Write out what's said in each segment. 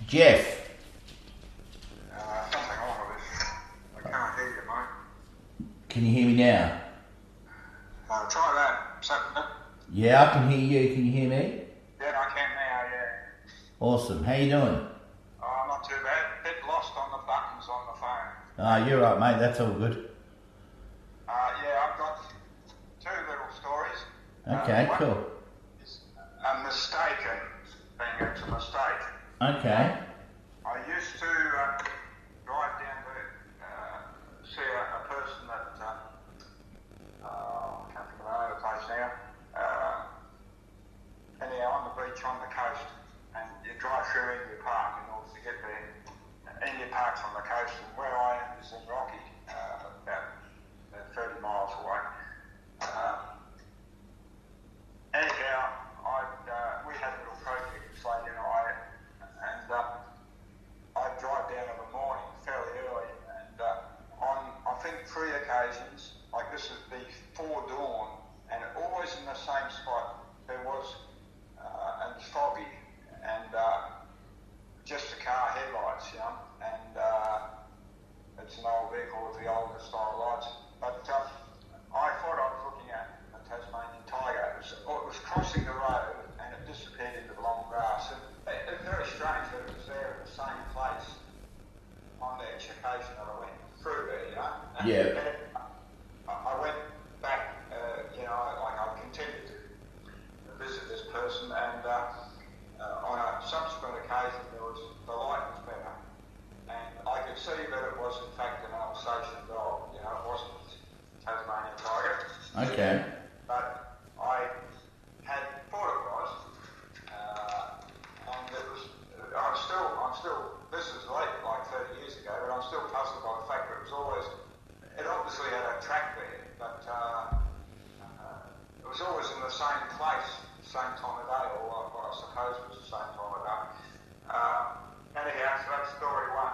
Jeff, Something wrong with this. I can't hear you, mate. can you hear me now? Try that. Something. Yeah, I can hear you. Can you hear me? Yeah, I can now, yeah. Awesome. How you doing? Not too bad. Bit lost on the buttons on the phone. You're right, mate. That's all good. Yeah, I've got two little stories. Okay, One cool. is a mistaken thing. It's a mistake. Okay. I used to drive down to see a person that I can't think of the name of the place now. Anyhow, on the beach on the coast, and you drive through India Park in order to get there. India Park's on the coast, and where I am is in Rocky, about 30 miles away. Anyhow, we had a little project, Slade and I, and I'd drive down in the morning fairly early, and on I think 3 occasions, like this is before dawn, and always in the same spot, there was, and it's foggy, and just the car headlights, you know, and it's an old vehicle with the older style lights, but I thought I was looking at a Tasmanian tiger. It was crossing the road and it disappeared into the long grass, and it was very strange that it was there in the same place on each occasion that I went through there, you know. And Yeah. I went back, you know, like I continued to visit this person, and on a subsequent occasion the light was better, and I could see that it was in fact an Alsatian dog, you know, it wasn't a Tasmanian tiger. Okay. But I had thought it was, and it was, I'm still, this is late, like 30 years ago, but I'm still puzzled by the fact that it obviously had a track there, but it was always in the same place, same time of day, or what I suppose was the same time of day. Anyhow, so that's story one.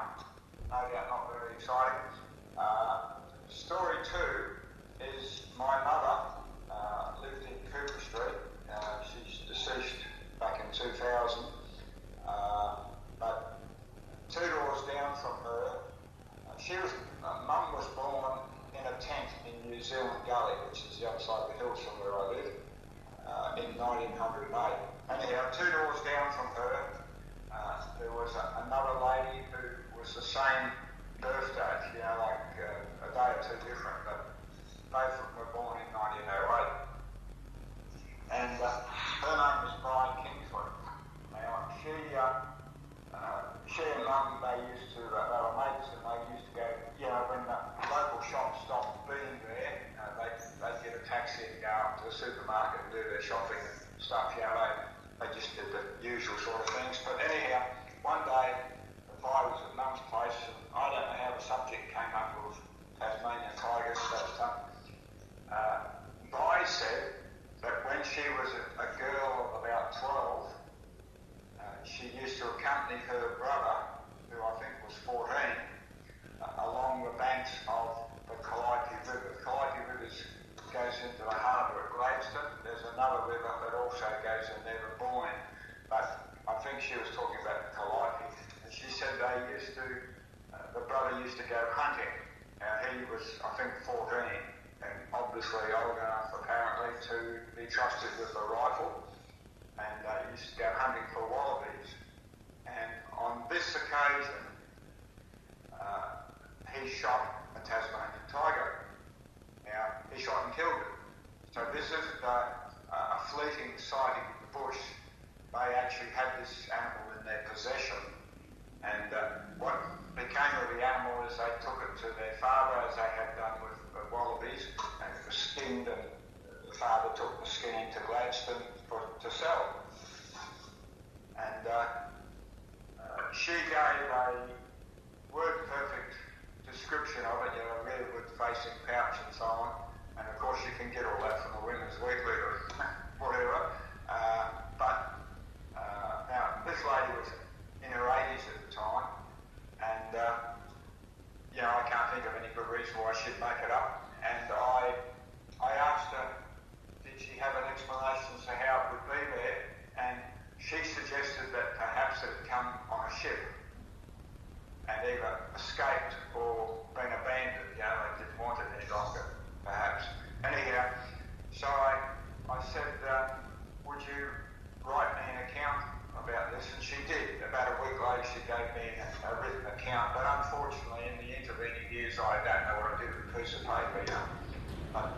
No doubt not very exciting. Story two is my mother lived in Cooper Street. She's deceased back in 2000. But 2 doors down from her, Mum was born in a tent in New Zealand Gully, which is the other side of the hills from where I live, in 1908. Anyhow, 2 doors down from her, there was another lady who was the same birthday, you know, like a day or two different, but both of them were born in 1908. And her name was Brian Kingsford. Now, she and Mum, they were mates, and they used to go, you know, when the local shops stopped being there, they'd get a taxi and go up to the supermarket and do their shopping and stuff, you know, they just did the usual sort of things. But anyhow, one day, I was at Mum's place, and I don't know how the subject came up with Tasmanian tigers, but Vi said that when she was a girl of about 12, she used to accompany her brother, who I think was 14, along the banks of the Calliope River. The Calliope River goes into the harbour at Gladstone. There's another river that also goes in there at Boyne, but I think she was talking about the Calliope. And she said the brother used to go hunting, and he was, I think, 14, and obviously old enough apparently to be trusted with a rifle, and he used to go hunting for wallabies. And on this occasion, he shot a Tasmanian tiger. Now, he shot and killed it. So this isn't a fleeting sighting in the bush. They actually had this animal in their possession. And what became of the animal is they took it to their father, as they had done with the wallabies, and it was skinned, and the father took the skin into Gladstone to sell. And she gave a word-perfect description of it, you know, a really good facing pouch and so on. And of course you can get all that from the Women's Weekly or whatever. But now, this lady was in her 80s at the time, and you know, I can't think of any good reason why she'd make it up. And I asked her, did she have an explanation as to how it would be there? And she suggested that perhaps it had come on a ship and either escaped or been abandoned. You know, they didn't want it any longer, perhaps. Anyhow, so I said, would you write me an account about this? And she did. About a week later, she gave me a written account. But unfortunately, in the intervening years, I don't know what I did with a piece of paper. You know. But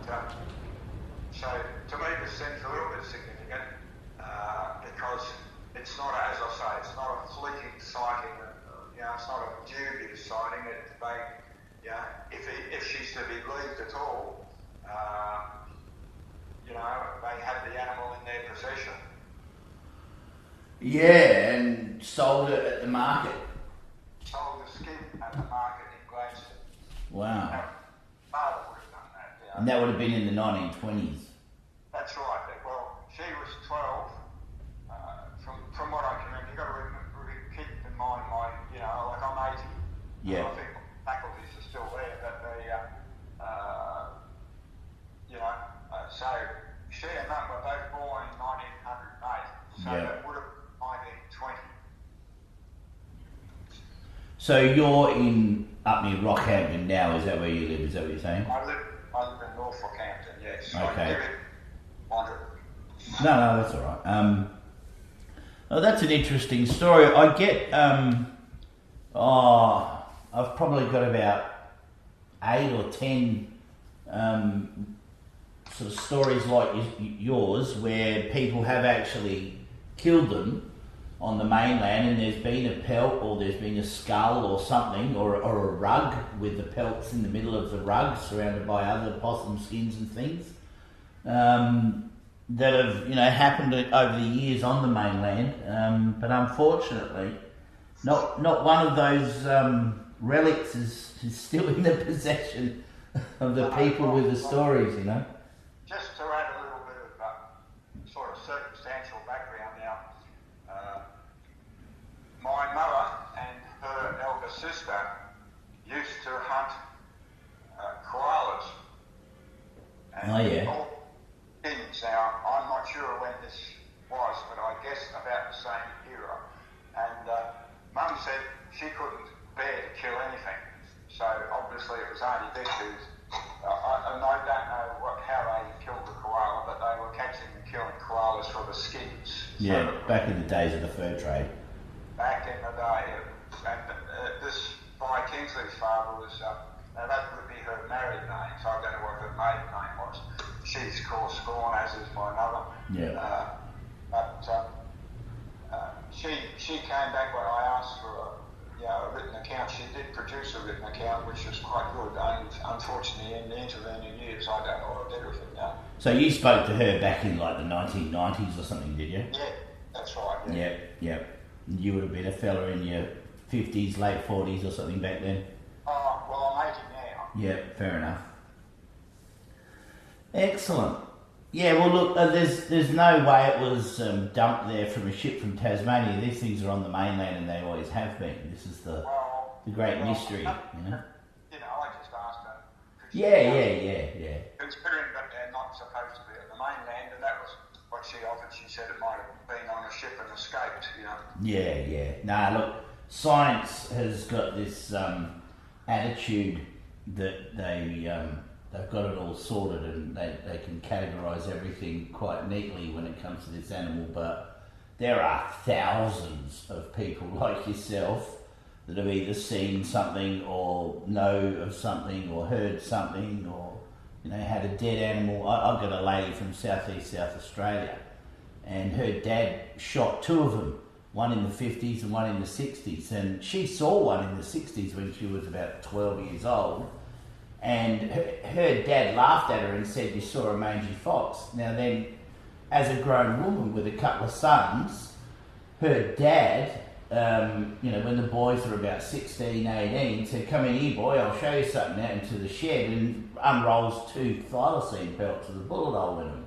so to me, this seems a little bit significant because it's not, as I say, it's not a fleeting sighting. You know, it's not a dubious sighting. If she's to be believed at all, you know, they had the animal in their possession. Yeah, and sold it at the market. Sold the skin at the market in Gladstone. Wow. Now, father would have done that. You know. And that would have been in the 1920s. That's right. Well, she was 12. From what I can remember, you've got to keep in mind like I'm 80. Yeah. I think faculties are still there, but so she and Mum were both born in 1908, so Yeah. that would have been 1920. So you're up near Rockhampton now, is that where you live? Is that what you're saying? I live in North Rockhampton, yes. Okay. I live in Wandering. No, that's all right. Oh, that's an interesting story. I get, I've probably got about 8 or 10 sort of stories like yours where people have actually killed them on the mainland, and there's been a pelt or there's been a skull or something, or a rug with the pelts in the middle of the rug surrounded by other possum skins and things. That have happened over the years on the mainland, but unfortunately, not one of those relics is still in the possession of the people with the stories. Just to add a little bit of sort of circumstantial background now, my mother and her elder sister used to hunt koalas. And Oh, yeah. all things. Now, I'm not sure when this was, but I guess about the same era. And Mum said she couldn't bear to kill anything. So obviously it was Auntie Betsy's. And I don't know how they killed the koala, but they were catching and killing koalas for the skins. Yeah, So, back in the days of the fur trade. back in the day, and this Vi Kingsley's father was, now that would be her married name, so I don't know what her maiden name was. She's of course gone, as is my mother. Yeah. She came back when I asked for a written account. She did produce a written account, which was quite good. And unfortunately, in the intervening years, I don't know what I did with it now. So you spoke to her back in like the 1990s or something, did you? Yeah, that's right. Yeah. Yep. You would have been a fella in your 50s, late 40s or something back then. Oh, well, I'm 80 now. Yeah, fair enough. Excellent. Yeah, well, look, there's no way it was dumped there from a ship from Tasmania. These things are on the mainland, and they always have been. This is the great mystery, I just asked her. Yeah. Considering that they're not supposed to be at the mainland, and that was what she offered. She said it might have been on a ship and escaped, Yeah. Nah, look, science has got this attitude that they've got it all sorted, and they can categorise everything quite neatly when it comes to this animal, but there are thousands of people like yourself that have either seen something or know of something or heard something or had a dead animal. I've got a lady from southeast South Australia, and her dad shot 2 of them, one in the 50s and one in the 60s, and she saw one in the 60s when she was about 12 years old. And her dad laughed at her and said, "You saw a mangy fox." Now then, as a grown woman with a couple of sons, her dad, when the boys were about 16, 18, said, "Come in here, boy, I'll show you something," out into the shed, and unrolls 2 thylacine pelts with a bullet hole in them,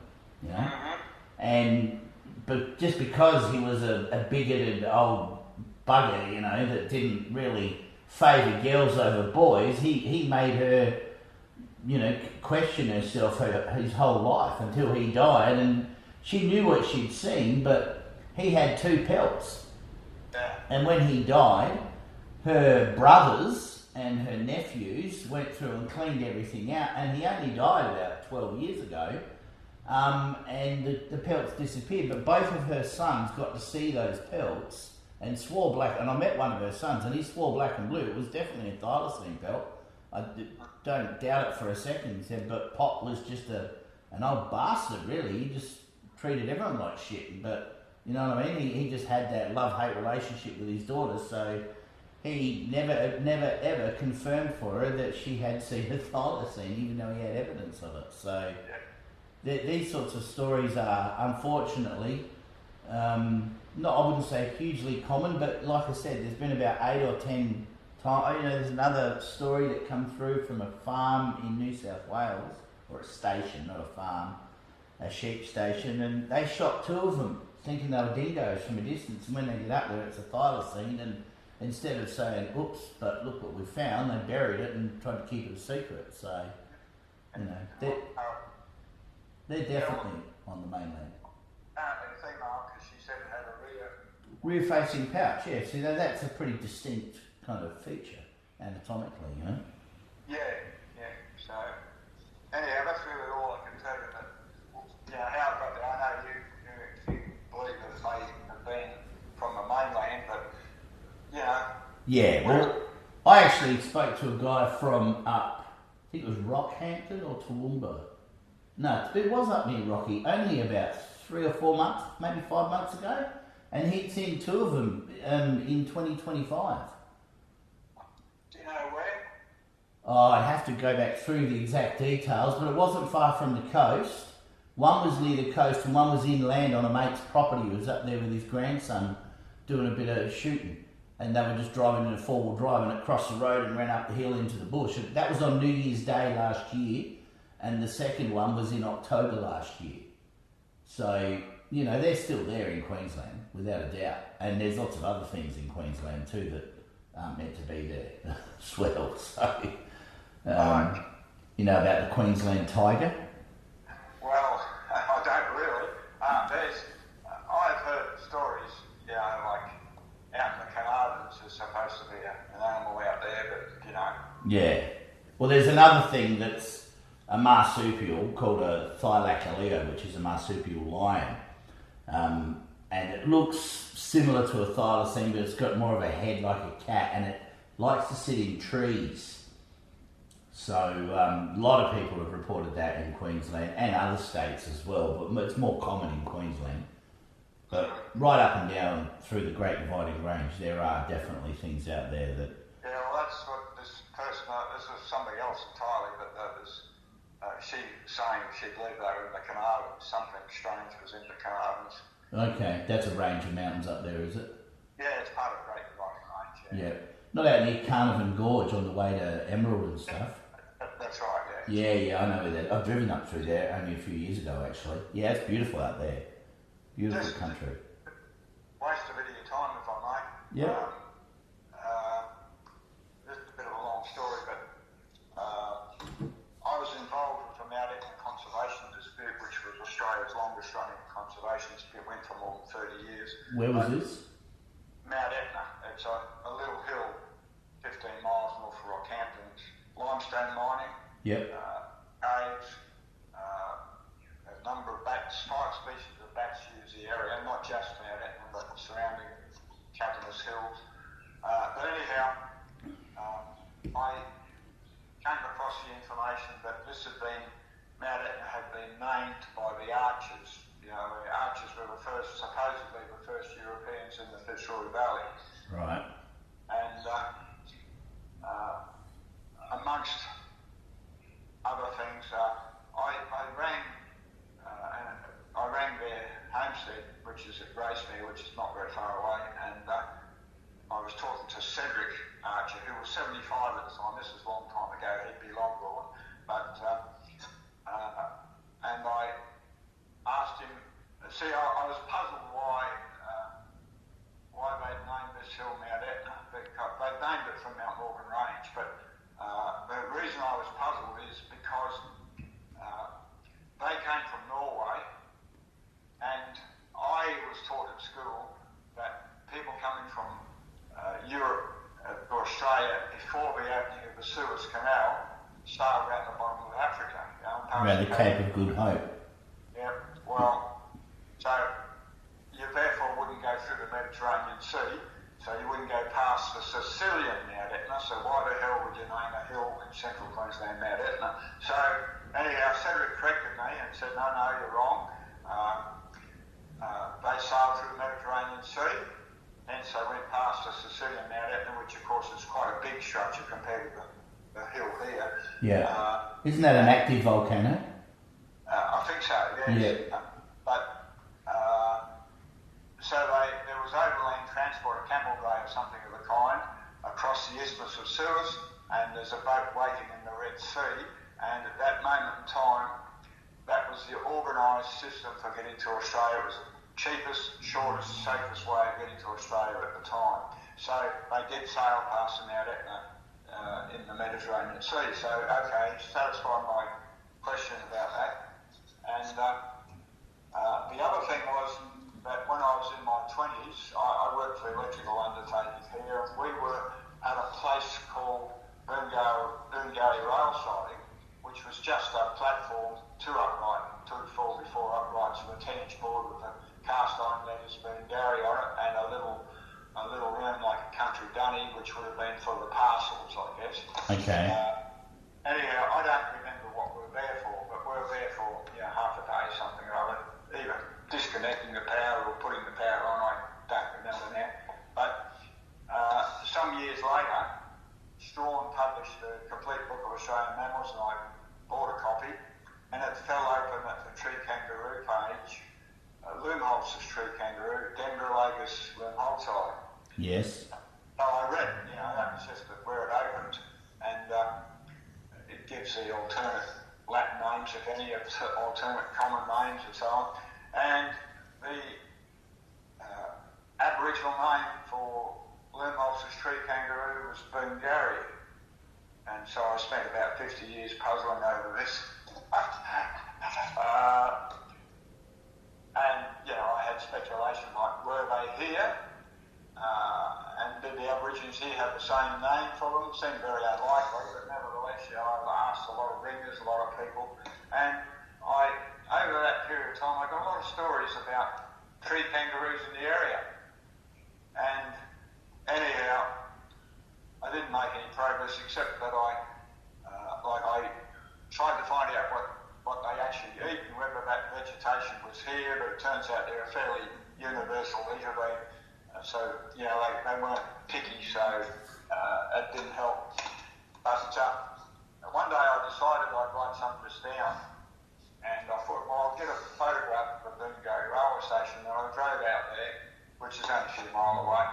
But just because he was a bigoted old bugger, that didn't really favour girls over boys, he made her, question herself his whole life until he died, and she knew what she'd seen, but he had 2 pelts. Yeah. And when he died, her brothers and her nephews went through and cleaned everything out, and he only died about 12 years ago. And the pelts disappeared, but both of her sons got to see those pelts and swore black. And I met one of her sons, and he swore black and blue. It was definitely a thylacine pelt. I don't doubt it for a second. He said, but Pop was just an old bastard, really. He just treated everyone like shit. But you know what I mean? He just had that love-hate relationship with his daughter, so he never ever confirmed for her that she had seen a thylacine, even though he had evidence of it. So these sorts of stories are, unfortunately, not, I wouldn't say hugely common, but like I said, there's been about 8 or 10 times. You know, there's another story that come through from a farm in New South Wales, or a station, not a farm, a sheep station, and they shot 2 of them, thinking they were dingoes from a distance, and when they get up there, it's a thylacine, and instead of saying, oops, but look what we found, they buried it and tried to keep it a secret. So, you know, they're definitely on the mainland. Apparently female, because she said it had a rear-facing pouch, yeah. See, that's a pretty distinct kind of feature, anatomically, you know? Yeah. So, anyhow, that's really all I can tell you. But, you know, how I got there, I know you believe that it may have been from the mainland, but, you know. Yeah, well, I actually spoke to a guy from up, I think it was Rockhampton or Toowoomba. No, it was up near Rocky, only about 3 or 4 months, maybe 5 months ago, and he'd seen 2 of them in 2025. Do you know where? Oh, I'd have to go back through the exact details, but it wasn't far from the coast. One was near the coast and one was inland on a mate's property. He was up there with his grandson doing a bit of shooting, and they were just driving in a 4-wheel drive, and it crossed the road and ran up the hill into the bush. And that was on New Year's Day last year, and the second one was in October last year. So, you know, they're still there in Queensland, without a doubt. And there's lots of other things in Queensland too that aren't meant to be there as well. So, you know about the Queensland tiger? Well, I don't really. I've heard stories, you know, like out in the Carnarvons there's supposed to be an animal out there, but, you know. Yeah. Well, there's another thing that's a marsupial called a Thylacaleo, which is a marsupial lion. And it looks similar to a thylacine, but it's got more of a head like a cat, and it likes to sit in trees. So a lot of people have reported that in Queensland and other states as well, but it's more common in Queensland. But right up and down through the Great Dividing Range, there are definitely things out there that... Yeah, well, that's what this person, this was somebody else entirely, but she saying she believed they were in the Carnarvons, something strange was in the Carnarvons. Okay, that's a range of mountains up there, is it? Yeah, it's part of the Great Dividing Range, yeah. Not out near Carnarvon Gorge on the way to Emerald and stuff. That's right, yeah. Yeah, I know where that. I've driven up through there only a few years ago, actually. Yeah, it's beautiful out there. Beautiful country. Waste a bit of your time, if I may. Yeah. This is a bit of a long story, but I was involved with the Mount Etna Conservation Dispute, which was Australia's longest running conservation dispute, went for more than 30 years. Where was this? Mount Etna. It's a little hill 15 miles north of Rockhampton. It's limestone mining. Yep. Caves. A number of bats, 5 species of bats use the area, not just Mount Etna, but the surrounding cavernous hills. But anyhow, I came across the information that this had been, Mount Etna had been named by the Archers. You know, the Archers were supposedly the first Europeans in the Fitzroy Valley. Right. And amongst other things, I rang their homestead, which is at Gracemere, which is not very far away, and I was talking to Cedric Archer, who was 75 at the time. This was a long time ago. He'd be long gone, but and I asked him. See, I was puzzled why they'd named this hill Mount Etna. They'd named it from Mount Morgan Range, but the reason I was puzzled is because they came from Norway, and I was taught at school that people coming from Around the Cape of Good Hope. Yeah, well, so you therefore wouldn't go through the Mediterranean Sea, so you wouldn't go past the Sicilian Mount Etna, so why the hell would you name a hill in central Queensland Mount Etna? So anyhow, Cedric corrected me and said, no, you're wrong. They sailed through the Mediterranean Sea, and so went past the Sicilian Mount Etna, which of course is quite a big structure compared to the hill here. Yeah. Isn't that an active volcano? I think so, yes. Yeah. So there was overland transport, a camel day or something of the kind, across the Isthmus of Suez, and there's a boat waiting in the Red Sea, and at that moment in time, that was the organised system for getting to Australia. It was the cheapest, shortest, safest way of getting to Australia at the time. So they did sail past the Mount Etna in the Mediterranean Sea. So, okay, satisfied my question about that. And the other thing was that when I was in my 20s, I worked for electrical undertakings here, and we were at a place called Boongarry Rail Siding, which was just a platform, two before uprights with a 10-inch board with a cast iron letters Boongarry on it, and a little room like a country dunny, which would have been for the parcels, I guess. Okay. Anyhow, I don't remember what we were there for, but we were there for half a day, something or other, even disconnecting the power or putting the power on, I don't remember now. But some years later, Strawn published a complete book of Australian mammals, and I bought a copy, and it fell open at the tree kangaroo page, Loomholtz's tree kangaroo, Dendrolagus loomholtzi. Yes. So I read, that was just where it opened, and it gives the alternate Latin names, if any, of alternate common names and so on. And the Aboriginal name for Loomholtz's tree kangaroo was Boongarry. And so I spent about 50 years puzzling over this. I had speculation like, were they here? And did the Aborigines here have the same name for them? Seemed very unlikely, but nevertheless, I asked a lot of ringers, a lot of people, and over that period of time, I got a lot of stories about tree kangaroos in the area. And anyhow, I didn't make any progress except that I tried to find out what they actually eat and whether that vegetation was here, but it turns out they're a fairly universal eater. They weren't picky, so it didn't help. But one day I decided I'd write some of this down, and I thought, well, I'll get a photograph of the Boongarry railway station, and I drove out there, which is only a few miles away,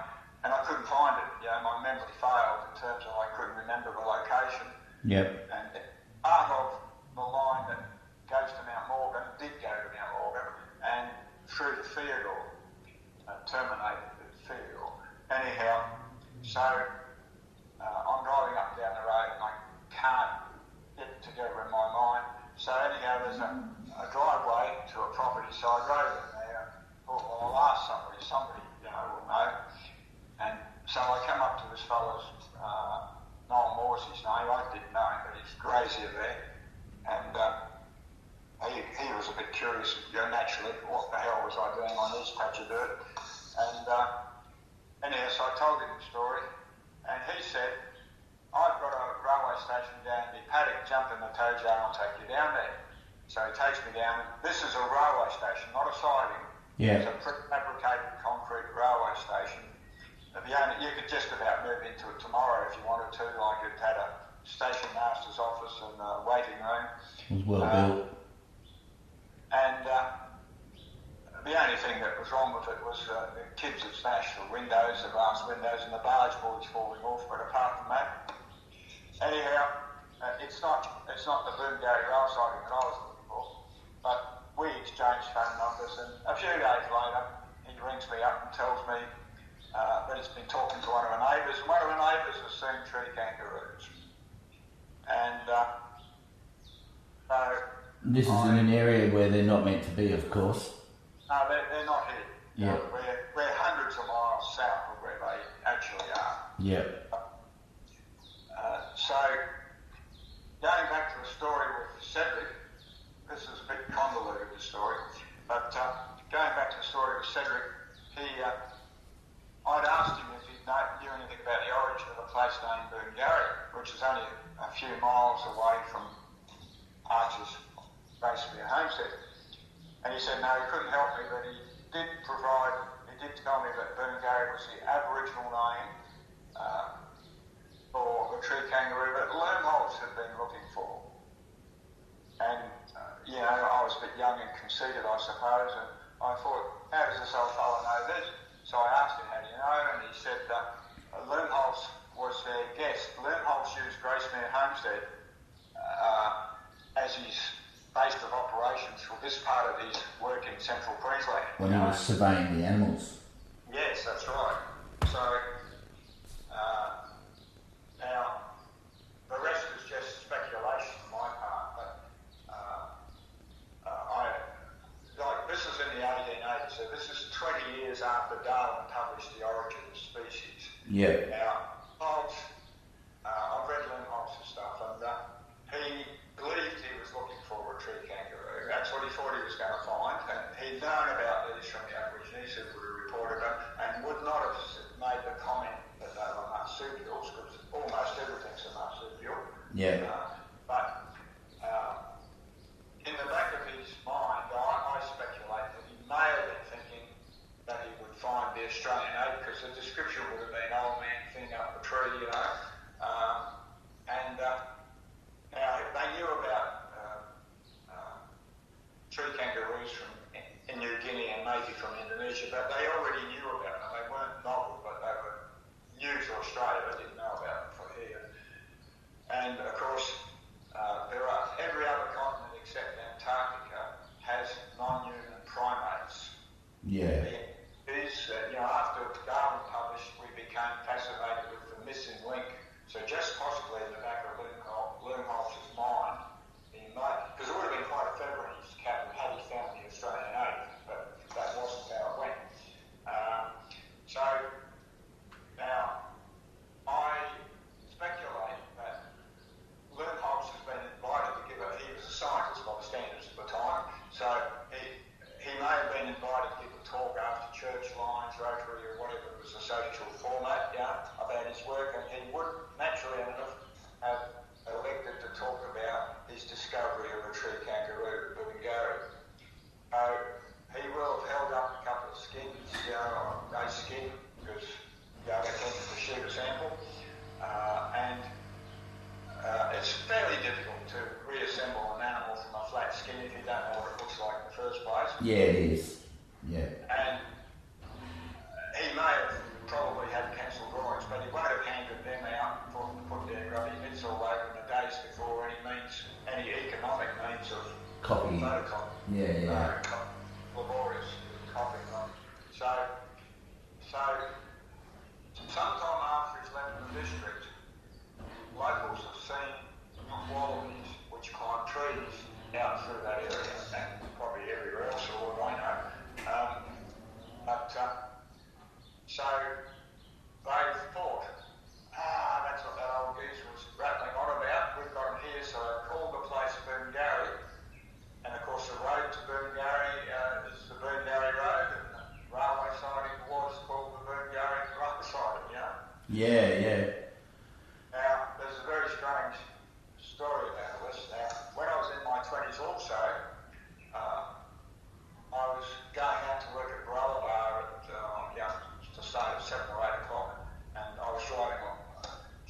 and I couldn't find it. My memory failed in terms of I couldn't remember the location. Yep. And part of the line that goes to Mount Morgan did go to Mount Morgan, and through the Theodore, terminated at Theodore. Anyhow, so I'm driving up and down the road, and I can't get it together in my mind. So anyhow, there's a driveway to a property, so I drove in there, thought, well, I'll ask somebody will know. And so I come up to this fellow's, Noel Moore's his name, I didn't know him, but he's grazier there. And he was a bit curious, naturally, what the hell was I doing on this patch of dirt? And anyhow, so I told him the story, and he said, I've got a railway station down in the paddock, jump in the tow jar and I'll take you down there. So he takes me down. This is a railway station, not a siding. Yeah. It's a prefabricated concrete railway station. You could just about move into it tomorrow if you wanted to, like it had a station master's office and a waiting room. It was well built. And the only thing that was wrong with it was the kids had smashed the windows, the glass windows, and the barge boards falling off. But apart from that, anyhow, it's not the Boongarry rail siding that I was looking for. But we exchanged phone numbers, and a few days later, he rings me up and tells me that he's been talking to one of the neighbours, and one of the neighbours has seen tree kangaroos. And this is in an area where they're not meant to be, of course. No, they're not here. Yeah. We're hundreds of miles south of where they actually are. Yeah. So, going back to the story with Cedric, back to the story of Cedric, I'd asked him if he knew anything about the origin of a place named Burngary, which is only a few miles away from Archer's Gracemere homestead. And he said no, he couldn't help me, but he did tell me that Burngary was the Aboriginal name for the tree kangaroo that Learnholtz had been looking for. And, I was a bit young and conceited, I suppose, and I thought, how does this old fellow know this? So I asked him, how do you know? And he said Learnholtz was their guest. Learnholtz used Gracemere Homestead as his base of operations for this part of his work in central Queensland. When he was surveying the animals. Yes, that's right. So, now, the rest is just speculation on my part, but this is in the 1880s, so this is 20 years after Darwin published The Origin of Species. Yeah. Now, I've read Learnholtz's stuff, and he believed he was looking for a tree kangaroo. That's what he thought he was going to find, and he'd known about these from the Aborigines who would have reported them, and would not have made the comment that they were marsupials, because almost everything's a marsupial. Yeah. But in the back of his mind, I speculate that he may have been thinking that he would find the Australian ape, because the description would have been old man thin up the tree, and now they knew about tree kangaroos from in New Guinea and maybe from Indonesia, but they already knew about them. They weren't novel, but they were new to Australia. They didn't know about them from here. And of course, every other continent except Antarctica has non-human primates. Yeah. After Darwin published, we became fascinated with the missing link. So just possibly in the back of Learnholtz's mind, because it would have been quite a feather in his cap had he found the Australian ape, but that wasn't how it went. So now I speculate that Learnholtz has been invited to give he was a scientist by the standards of the time, so he may have been invited to give a talk after church lines, Rotary or whatever was the social format, about his work, and he would naturally enough have elected to talk about his discovery of a tree kangaroo, Burngary. He will have held up a couple of skins, a skin, because they tended to shoot a sample, and it's fairly difficult to reassemble an animal from a flat skin if you don't know what it looks like in the first place. Yeah, it is. Yeah. And he may have probably had pencil drawings, but he won't have handed them out and put their grubby mitts all over in the days before any economic means of Copy. photocopy. Yeah. Laborious copying them. So sometime after he's left the district, locals have seen wallabies which climb trees out through that area, and probably everywhere else, or what I know. So they've thought, that's what that old geese was rattling on about. We've got them here, so they called the place Burngary. And of course, the road to Burngary is the Burngary Road, and the railway siding was called the Burngary Railway Siding, Yeah. Now, there's a very strange story about this. Now, when I was in my 20s also, I was going out to work at Barilla to start at 7 or 8 o'clock, and I was driving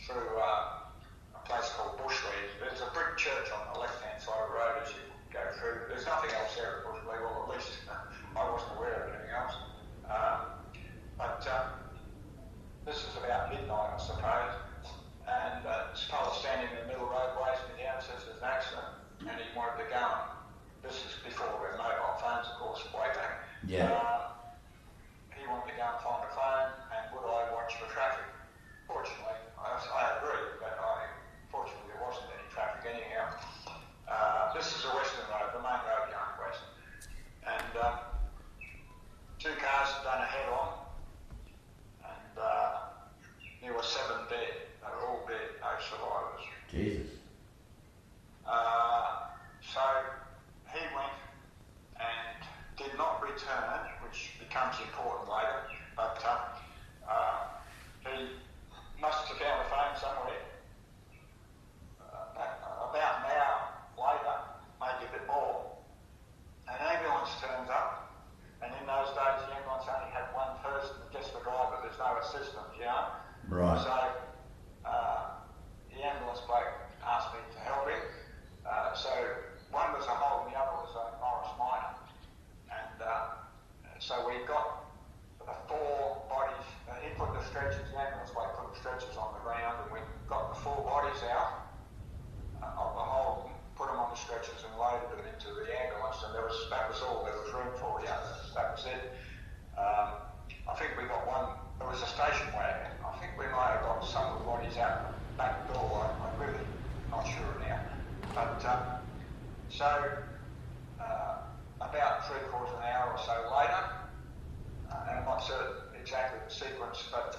through a place called Bushley. There's a brick church on the left-hand side of the road as you go through. There's nothing else there at Bushley, well, at least I wasn't aware of anything else. But this is about midnight, I suppose, and this fellow standing in the middle of the road waves me down, says there's an accident, and he wanted to go. This is before there were mobile phones, of course, way back. Yeah. He wanted to go and find a phone, and would I watch for traffic? Fortunately, I agree, but fortunately there wasn't any traffic anyhow. This is a western road, the main road going west, and two cars had done a head-on, and there were 7 dead. They were all dead, no survivors. Jesus. So he went and did not return, which becomes important later. But he must have found a phone somewhere. About an hour later, maybe a bit more, an ambulance turns up, and in those days the ambulance only had one person, just the driver, there's no assistant, you know. Right. So the ambulance bloke asked me to help him. So one was a Holt and the other was a Morris Minor. And so we got the 4 bodies, he put the stretchers, the ambulance bloke put the stretchers on the ground, and we got the 4 bodies out of the Holt, put them on the stretchers and loaded them into the ambulance, and that was all there was room for, yeah, that was it. I think we got one, there was a station wagon, I think we might have got some of the bodies out the back door, I'm really not sure now. But so about 3/4 of an hour or so later, and I'm not certain exactly the sequence, but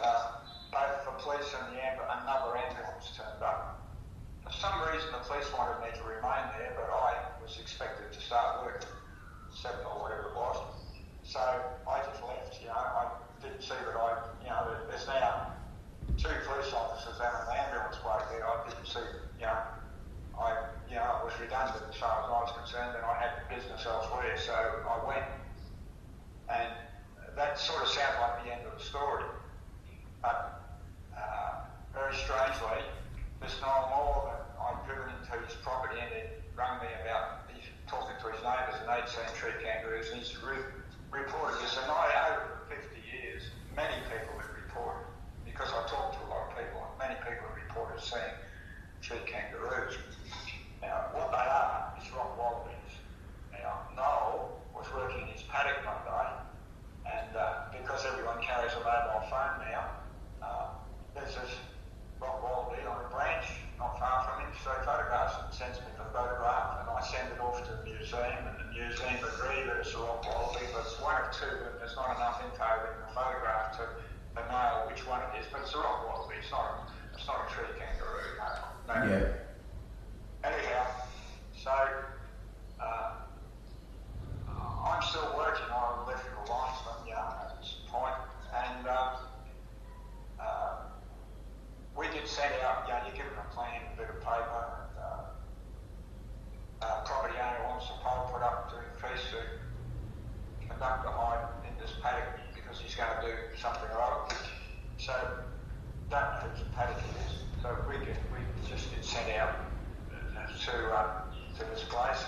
both the police and another ambulance turned up. For some reason the police wanted me to remain there, but I was expected to start work at 7 or whatever it was. So I just left, you know, I didn't see that there's now 2 police officers and an ambulance bloke there. I didn't see, I was redundant as far as I was concerned, and I had business elsewhere, so I went. And that sort of sounds like the end of the story. But very strangely, this Noel Moore that I'd driven into his property, and he rang me about, he's talking to his neighbours, and they'd seen tree kangaroos, and he's reported this. And over 50 years, many people have reported, because I talked to a lot of people, and many people have reported seeing tree kangaroos. Now, what they are is rock wallabies. Now, Noel was working in his paddock one day, and because everyone carries a mobile phone now, there's this rock wallaby on a branch not far from him, so he photographs it and sends me the photograph, and I send it off to the museum, and the museum agree that it's a rock wallaby, but it's one of 2, and there's not enough info in the photograph to nail which one it is, but it's a rock wallaby, it's not a tree kangaroo, no. Yeah. Anyhow, so I'm still working on electrical linesman, at this point, and we did send out, you give them a plan, a bit of paper, and property owner wants a pole put up to increase to conduct the height in this paddock because he's going to do something or other. So, don't know whose paddock it is, so we just get sent out to this place.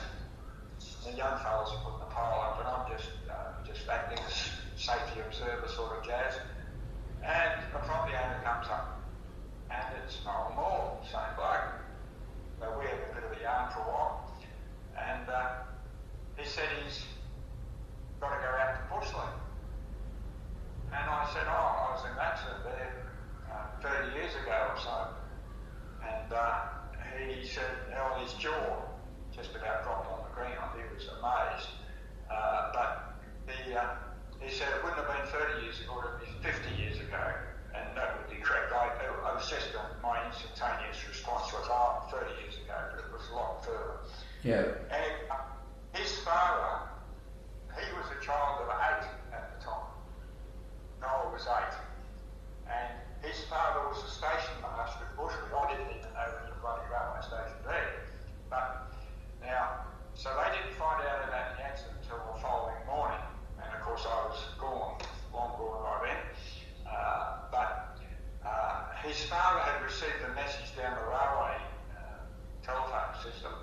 The young fellas are putting the pole up, and I'm just acting as safety observer sort of jazz. And the property owner comes up, and it's Noel Moore, same bloke. So we had a bit of a yarn for a while, and he said he's got to go out to Bushland. And I said, I was in that there 30 years ago or so. And he said, his jaw just about dropped on the ground. He was amazed. But he said it wouldn't have been 30 years ago, it would be 50 years ago. And that would be correct. I was just my instantaneous response was, 30 years ago, but it was a lot further. Yeah. And his father, he was a child of 8 at the time. Noel was 8. And his father was a station master at Bushley. I didn't even know there was a bloody railway station there. But now, so they didn't find out about the accident until the following morning. And of course I was gone, long gone by then. But his father had received a message down the railway telephone system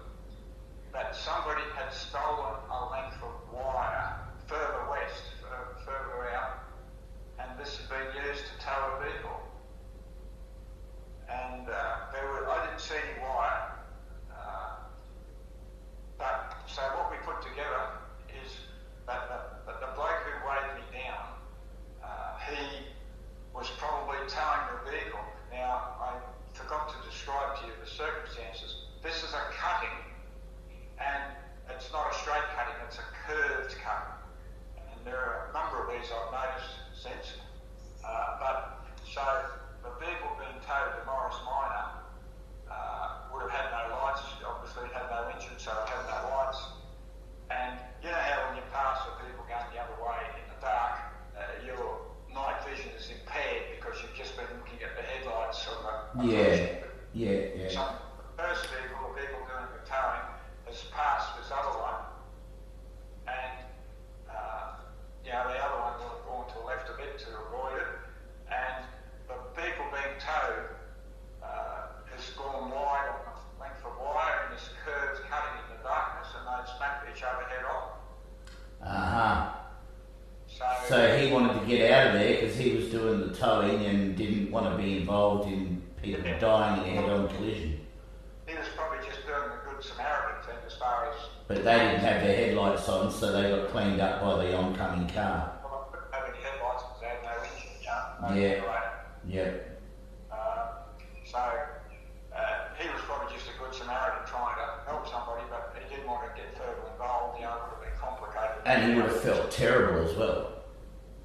that somebody had stolen a length of wire further west, further out, and this had been used to tow a vehicle. And I didn't see any wire. But so what we put together is that the bloke who weighed me down, he was probably towing the vehicle. Now, I forgot to describe to you the circumstances. This is a cutting, and it's not a straight cutting, it's a curved cutting. And there are a number of these I've noticed since. But so the vehicle being towed to Morris Minor would have had no lights, obviously it had no engine, so it had no lights. And you know how when you pass a vehicle going the other way in the dark, Yeah. So the first vehicle, the vehicle doing the towing, has passed this other one, and the other one would have gone to the left a bit to avoid it, and the vehicle being towed has gone wide on the length of wire, and this curve's cutting in the darkness, and they'd smacked each other head on. So he wanted to get out of there because he was doing the towing and didn't want to be involved in people dying in a head-on collision. He was probably just doing the good Samaritan thing as far as... But they didn't have their headlights on, so they got cleaned up by the oncoming car. Well, I couldn't have any headlights because they had no engine, Yeah. He was probably just a good Samaritan trying to help somebody, but he didn't want to get further involved, it would have been complicated. And he would have felt terrible as well.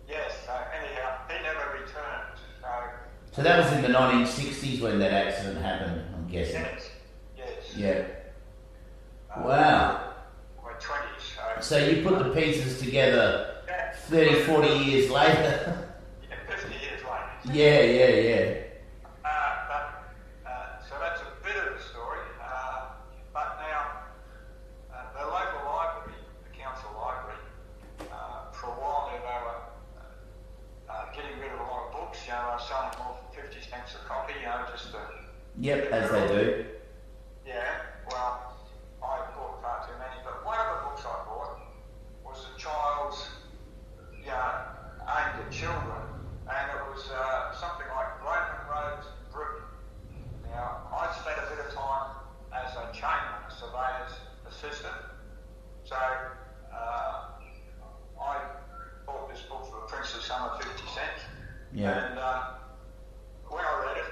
Yes, anyhow, he never returned. So that was in the 1960s when that accident happened, I'm guessing. Yes. Yeah. Wow. We're 20s, So you put the pieces together 30, 40 years later. 50 years later. Yeah. So that's a bit of the story. But now, the local library, the council library, for a while there they were getting rid of a lot of books. They were selling more for 50 cents a copy. Just to... Yep, as they do. Yeah. Well, I bought far too many. But one of the books I bought was a child's, aimed at children, and it was something like Roman roads in Britain. Now, I spent a bit of time as a chainman, a surveyor's assistant, so I bought this book for the princely sum of 50 cents. Yeah. And when I read it,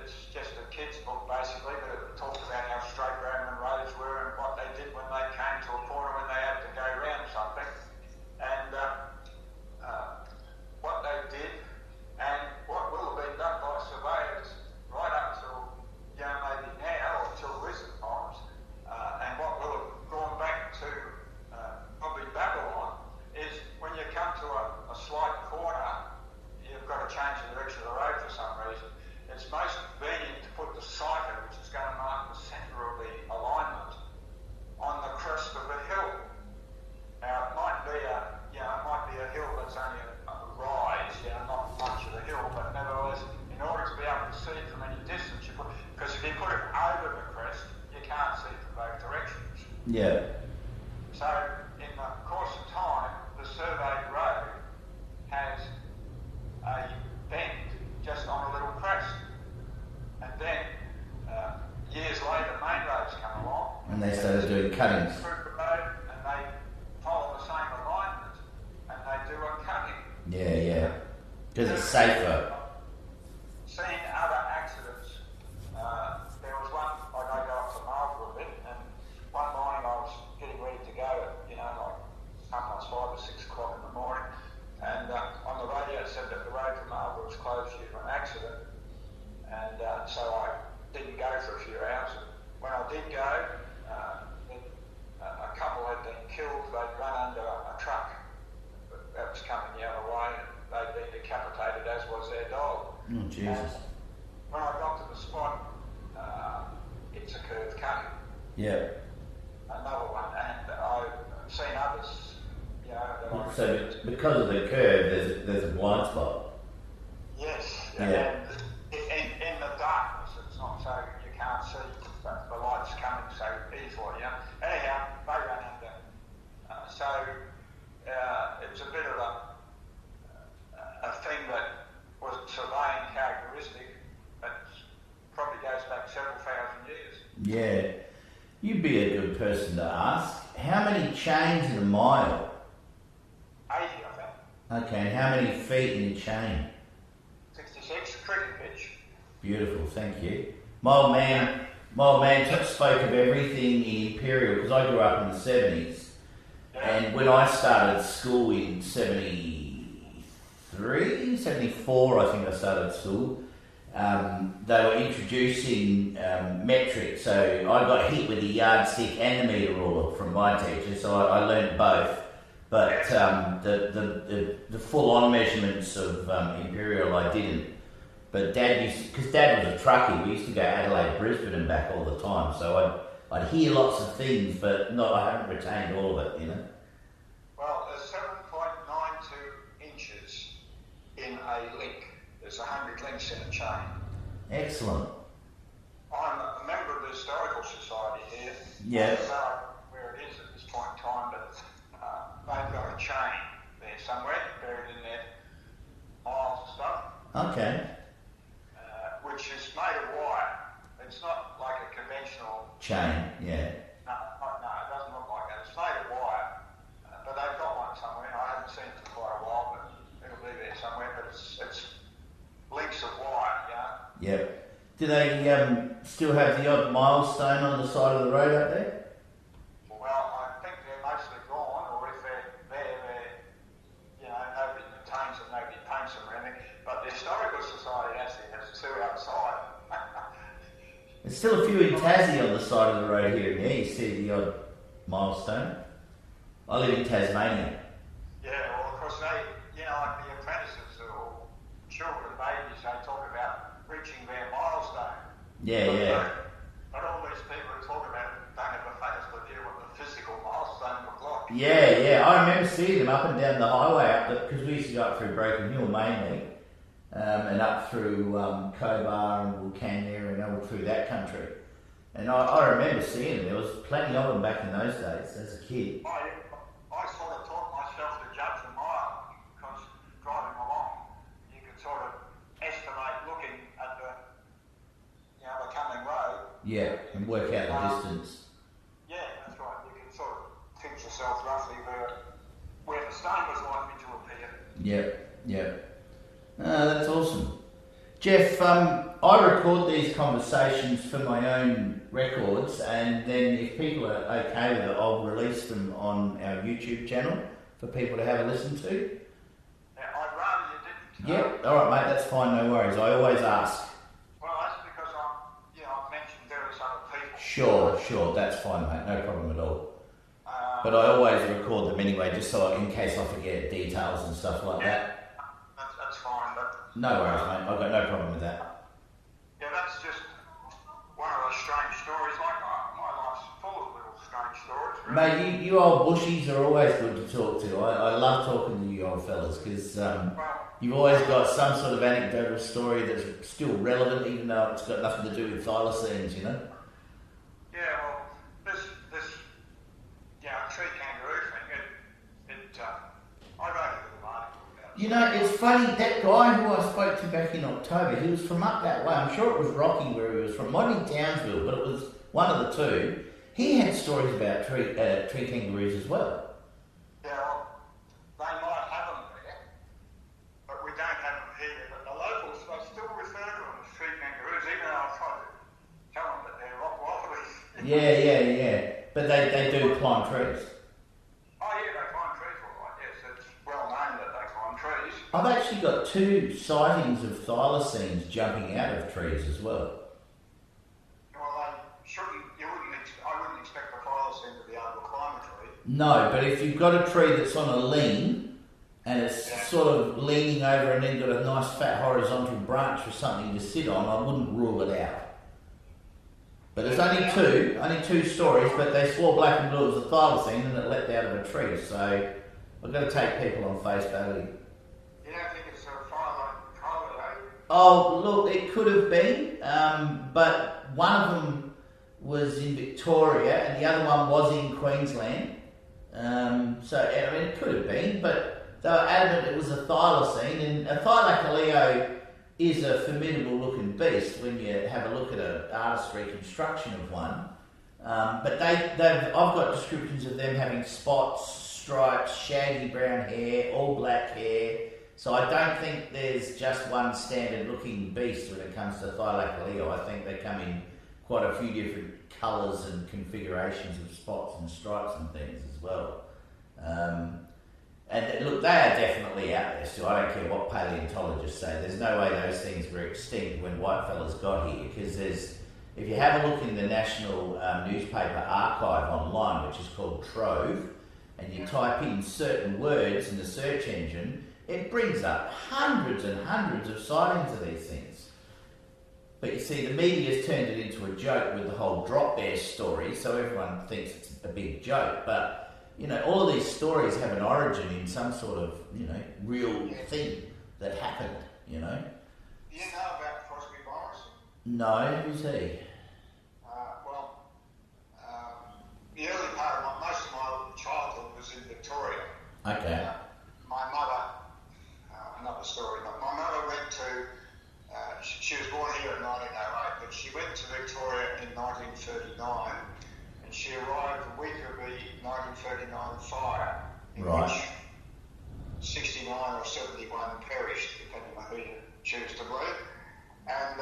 it's just a kid's book basically, but it talked about how straight Roman roads were and what they did when they came to a corner when they had to go around something, and what they did and what will have been done by surveyors right up till maybe now or till recent times, and what will have gone back to probably Babylon is when you come to a slight corner, you've got to change the direction of the road for some reason. It's most convenient to put the sighter, which is going to mark the centre of the alignment, on the crest of the hill. Now it might be a hill that's only a rise, not much of a hill, but nevertheless, in order to be able to see from any distance, because if you put it over the crest, you can't see from both directions. Yeah. So, in the course of time, the surveyed road has a bend just on a little crest. And then, years later, main roads come along. And they started doing cuttings. Through the road, and they follow the same alignment, and they do a cutting. Yeah. Because it's safer. Seeing other accidents, there was one, I go up to Marlborough a bit, and one morning I was getting ready to go at, like sometimes 5 or 6 o'clock in the morning, and on the radio it said that the road to Marlborough was closed due to an accident, and so I didn't go for a few hours. And when I did go, a couple had been killed. They'd run under a truck that was coming the other way, and they'd been decapitated, as was their dog. Oh, Jesus. And when I got to the spot, it's a curved cutting. Yeah. Another one, and I've seen others, So because of the curve, there's a blind spot. Yes. Yeah. And in the darkness, it's not so you can't see the lights coming so easily. Anyhow, they run under. It's a bit of a thing that was surveying characteristic that probably goes back several thousand years. Yeah. You'd be a good person to ask. How many chains in a mile? 80, I think. Okay, and how many feet in a chain? 66, cricket pitch. Beautiful, thank you. My old man spoke of everything in Imperial because I grew up in the 70s. And when I started school in 74, I think I started school, they were introducing metric. So I got hit with a yardstick and a metre ruler from my teacher, so I learned both. But the full-on measurements of Imperial I didn't. But because Dad was a truckie, we used to go Adelaide, Brisbane and back all the time. So I'd hear lots of things, but I haven't retained all of it, you know. Well, there's 7.92 inches in a link. There's 100 links in a chain. Excellent. I'm a member of the Historical Society here. Yeah. I don't know where it is at this point in time, but they've got a chain there somewhere, buried in their miles and stuff. Okay. Which is made of wire. It's not like a conventional Chain, yeah. No, it doesn't look like that. It's made of wire, but they've got one somewhere. I haven't seen it for quite a while, but it'll be there somewhere. But it's links of wire, Yep. Do they still have the odd milestone on the side of the road up there? Well, I think they're mostly gone, or if they're there, nobody maintains them, nobody paints them or anything. But the Historical Society actually has two outside. There's still a few in Tassie on the side of the road here and there. You see the odd milestone. I live in Tasmania. Yeah, well, of course, like the apprentices or children, babies, they talk about reaching their milestone. Yeah. But all these people who talk about it don't have a faintest idea what the physical milestone look like. Yeah. I remember seeing them up and down the highway because we used to go up through Broken Hill mainly. And up through Cobar and Wilcannia and all through that country. And I remember seeing them. There was plenty of them back in those days as a kid. I sort of taught myself to judge a mile because driving along, you could sort of estimate looking at the coming road. Yeah, and work out the distance. Yeah, that's right. You can sort of fix yourself roughly where the stone was likely to appear. Yep. That's awesome. Jeff, I record these conversations for my own records, and then if people are okay with it, I'll release them on our YouTube channel for people to have a listen to. I'd rather you didn't. Yeah, alright mate, that's fine, no worries. I always ask. Well, that's because I've mentioned various other people. Sure, that's fine mate, no problem at all. But I always record them anyway, just so in case I forget details and stuff like that. That's fine, but... No worries, mate. I've got no problem with that. Yeah, that's just one of those strange stories. Like, my life's full of little strange stories, really. Mate, you old bushies are always good to talk to. I love talking to you old fellas because you've always got some sort of anecdotal story that's still relevant, even though it's got nothing to do with thylacines, you know? Yeah, well, this tree kangaroo thing, I wrote a little article about it. You know, it's funny, that guy who I spoke to back in October, he was from up that way. I'm sure it was Rocky where he was from. Might be Townsville, but it was one of the two. He had stories about tree kangaroos as well. Yeah, well, they might have them there, but we don't have them here. But the locals, they still refer to them as tree kangaroos, even though I've tried to tell them that they're rock wallabies. Yeah. But they do climb trees. Oh yeah, they climb trees all right, yes. It's well known that they climb trees. I've actually got 2 sightings of thylacines jumping out of trees as well. Well, I wouldn't expect a thylacine to be able to climb a tree. No, but if you've got a tree that's on a lean and it's sort of leaning over and then got a nice fat horizontal branch or something to sit on, I wouldn't rule it out. But there's only two stories, but they swore black and blue it was a thylacine and it leapt out of a tree, so I've got to take people on face value. You don't think it's a thylacine? Oh, look, it could have been, but one of them was in Victoria and the other one was in Queensland. So, I mean, it could have been, but they were adamant it was a thylacine, and a thylacileo is a formidable looking beast when you have a look at an artist's reconstruction of one. But I've got descriptions of them having spots, stripes, shaggy brown hair, all black hair. So I don't think there's just one standard looking beast when it comes to Thylacileo. I think they come in quite a few different colours and configurations of spots and stripes and things as well. And look, they are definitely out there still. I don't care what paleontologists say. There's no way those things were extinct when whitefellas got here, because if you have a look in the National Newspaper Archive online, which is called Trove, and you type in certain words in the search engine, it brings up hundreds and hundreds of sightings of these things. But you see, the media's turned it into a joke with the whole drop bear story, so everyone thinks it's a big joke. But, you know, all of these stories have an origin in some sort of, you know, real thing that happened, you know. Do you know about Crosby Morrison? No, who's he? The early part of most of my childhood was in Victoria. Okay. My mother, another story, but my mother went to, she was born here in 1908, but she went to Victoria in 1939, and she arrived a week of the 1939 fire, in which 69 or 71 perished, depending on who you choose to believe. And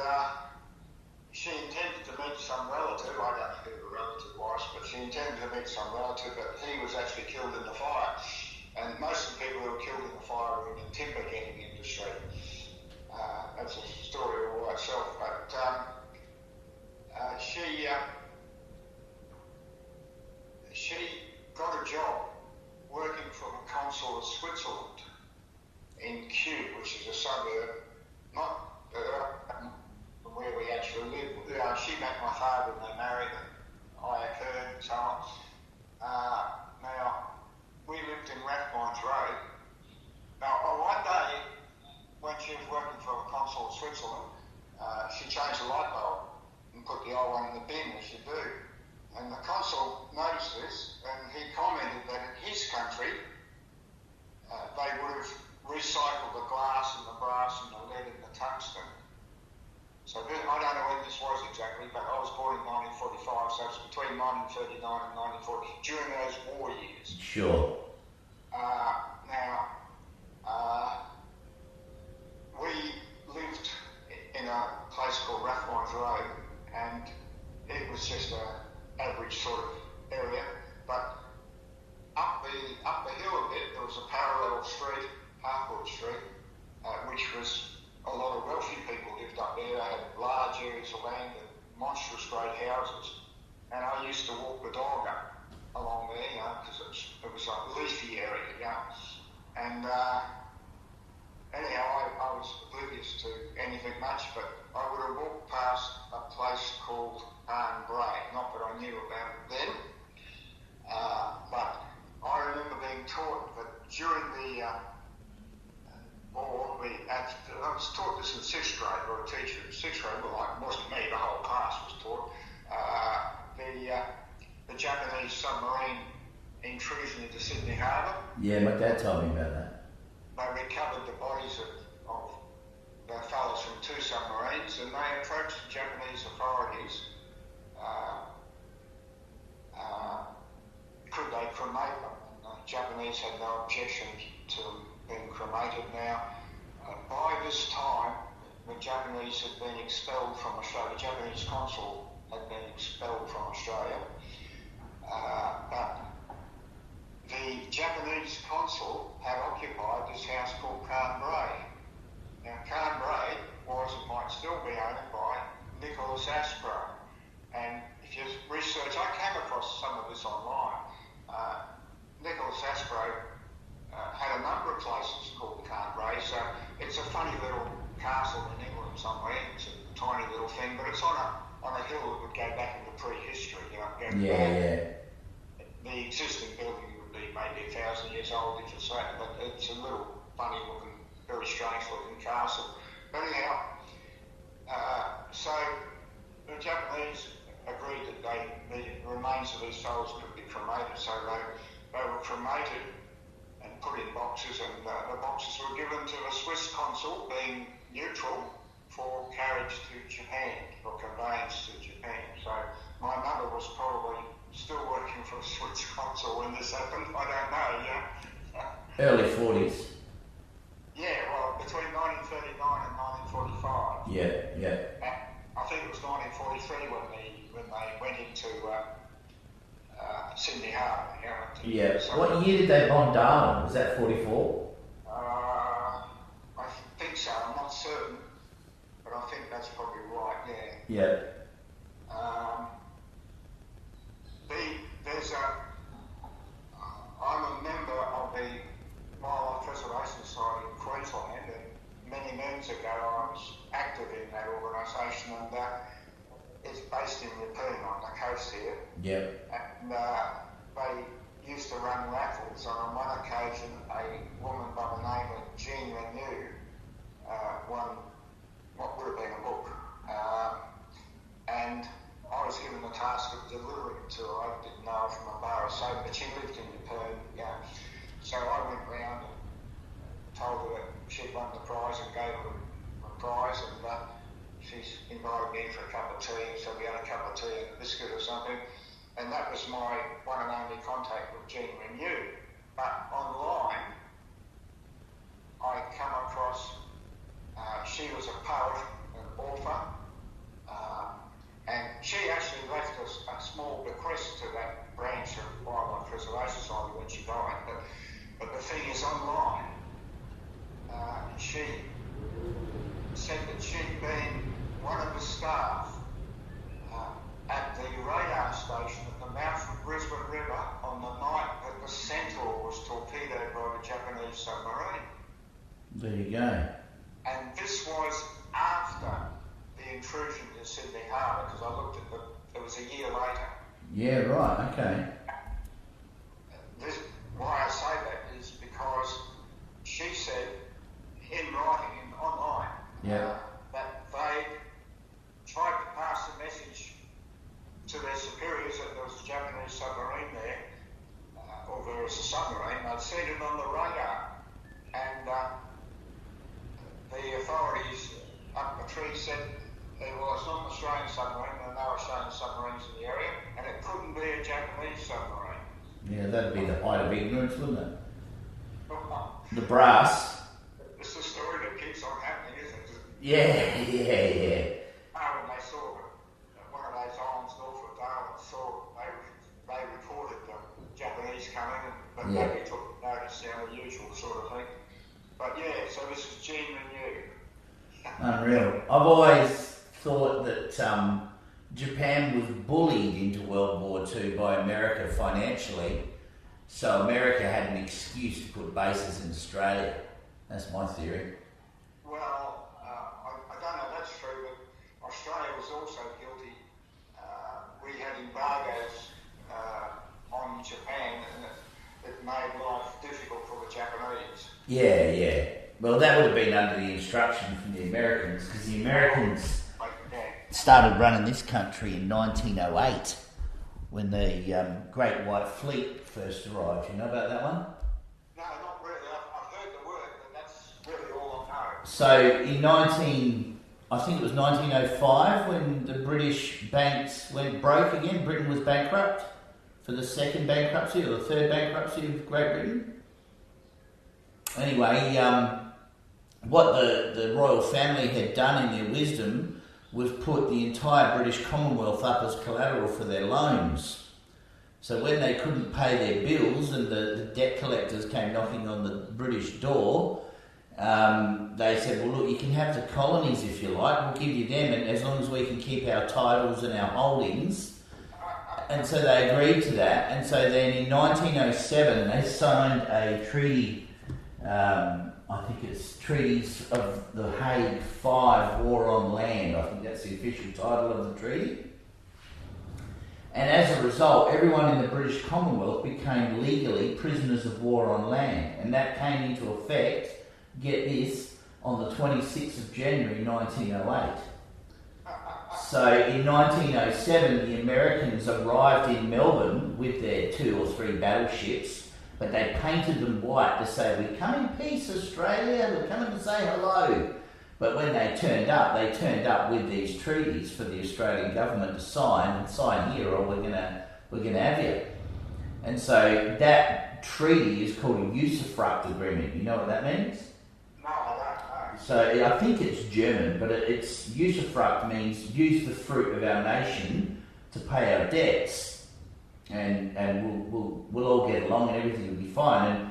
she intended to meet some relative, I don't know who the relative was, but she intended to meet some relative, but he was actually killed in the fire. And most of the people who were killed in the fire were in the timber getting industry. That's a story all by itself, but she got a job working for the consul of Switzerland in Kew, which is a suburb, not from where we actually live. She met my father and they married, and I occurred and so on. Now, we lived in Rathmines Road. Now, one day, when she was working for the consul of Switzerland, she changed the light bulb and put the old one in the bin, as you do. And the consul noticed this, and he commented that in his country, they would have recycled the glass and the brass and the lead and the tungsten. So I don't know when this was exactly, but I was born in 1945, so it's between 1939 and 1940, during those war years. Sure. We lived in a place called Rathmines Road, and it was just an average sort of area, but up the hill a bit, there was a parallel street, Harcourt Street, which was a lot of wealthy people lived up there. They had large areas of land and monstrous great houses. And I used to walk the dog up along there, you know, because it was like a leafy area, you know. And anyhow, I was oblivious to anything much, but I would have walked past a place called Barn Bray. Not that I knew about it then, but I remember being taught that during the I was taught this in 6th grade, or a teacher in 6th grade, well, it wasn't me, the whole class was taught, the Japanese submarine intrusion into Sydney Harbour. Yeah, my dad told me about that. They recovered the bodies of the fellows from 2 submarines, and they approached the Japanese authorities. Could they cremate them? The Japanese had no objection to them being cremated. Now, by this time, the Japanese had been expelled from Australia. The Japanese consul had been expelled from Australia. But the Japanese consul had occupied this house called Carn Bray. Now, Carn Bray was, it might still be owned by Nicholas Aspro. And if you research, I came across some of this online. Nicholas Aspro had a number of places called Carn Bray, so it's a funny little castle in England somewhere. It's a tiny little thing, but it's on a hill that would go back into prehistory. You know, The existing building would be maybe 1,000 years old if it's that, but it's a little funny looking, very strange looking castle. But anyhow, so the Japanese agreed that the remains of these souls could be cremated, so they were cremated and put in boxes, and the boxes were given to the Swiss consul, being neutral, for carriage to Japan, or conveyance to Japan. So my mother was probably still working for the Swiss consul when this happened. I don't know, yeah. Early 40s. Yeah, well, between 1939 and 1945. Yeah. I think it was 1943 when they went into Sydney Harbour. Yeah. So what year did they bomb Darwin? Was that 44? I think so. I'm not certain, but I think that's probably right. Yeah. Yeah. I'm a member of the Wildlife Preservation Society in years ago, I was active in that organisation, and it's based in Yeppoon on the coast here. Yep. And they used to run raffles, and on one occasion, a woman by the name of Jean Renew won what would have been a book. And I was given the task of delivering it to her. I didn't know her from a bar or so, but she lived in Yeppoon. Yeah. So I went round and told her that she'd won the prize and gave her the prize, and she's invited me for a cup of tea, so we had a cup of tea and a biscuit or something. And that was my one and only contact with Jean Renew. But online, I come across, she was a poet, an author, and she actually left us a small bequest to that branch of Wildlife Preservation Society when she died. But the thing is, online, she said that she'd been one of the staff at the radar station at the mouth of Brisbane River on the night that the Centaur was torpedoed by the Japanese submarine. There you go. And this was after the intrusion in Sydney Harbour, because I looked at it was a year later. Yeah, right, okay. Why I say that is because she said in writing online that they tried to pass the message to their superiors that there was a Japanese submarine there, or there was a submarine. They'd seen it on the radar, and the authorities up the tree said, well, it's not an Australian submarine, there are no Australian submarines in the area, and it couldn't be a Japanese submarine. Yeah, that'd be the height of ignorance, wouldn't it? The brass. It's the story that keeps on happening, isn't it? Yeah. When they saw one of those islands north of Darwin, they reported the Japanese coming, but nobody took notice, the usual sort of thing. But yeah, so this is Jean Renew. Unreal. I've always thought that Japan was bullied into World War II by America financially, so America had an excuse to put bases in Australia. That's my theory. Well, I don't know if that's true, but Australia was also guilty. We had embargoes on Japan, and it made life difficult for the Japanese. Yeah. Well, that would have been under the instruction from the Americans, because the Americans started running this country in 1908 when the Great White Fleet first arrived. You know about that one? No, not really. I've heard the word, but that's really all I know. So in I think it was 1905 when the British banks went broke again. Britain was bankrupt for the second bankruptcy or the third bankruptcy of Great Britain. Anyway, what the royal family had done in their wisdom was put the entire British Commonwealth up as collateral for their loans. So when they couldn't pay their bills and the debt collectors came knocking on the British door, they said, well, look, you can have the colonies if you like, we'll give you them, and as long as we can keep our titles and our holdings. And so they agreed to that, and so then in 1907 they signed a treaty, I think it's Treaties of the Hague 5 War on Land. I think that's the official title of the treaty. And as a result, everyone in the British Commonwealth became legally prisoners of war on land. And that came into effect, get this, on the 26th of January 1908. So in 1907, the Americans arrived in Melbourne with their 2 or 3 battleships, but they painted them white to say, we come in peace, Australia, we're coming to say hello. But when they turned up with these treaties for the Australian government to sign here, or we're gonna have you. And so that treaty is called a usufruct agreement. You know what that means? No, I don't know. So I think it's German, but it's usufruct means use the fruit of our nation to pay our debts. And we'll all get along and everything will be fine. And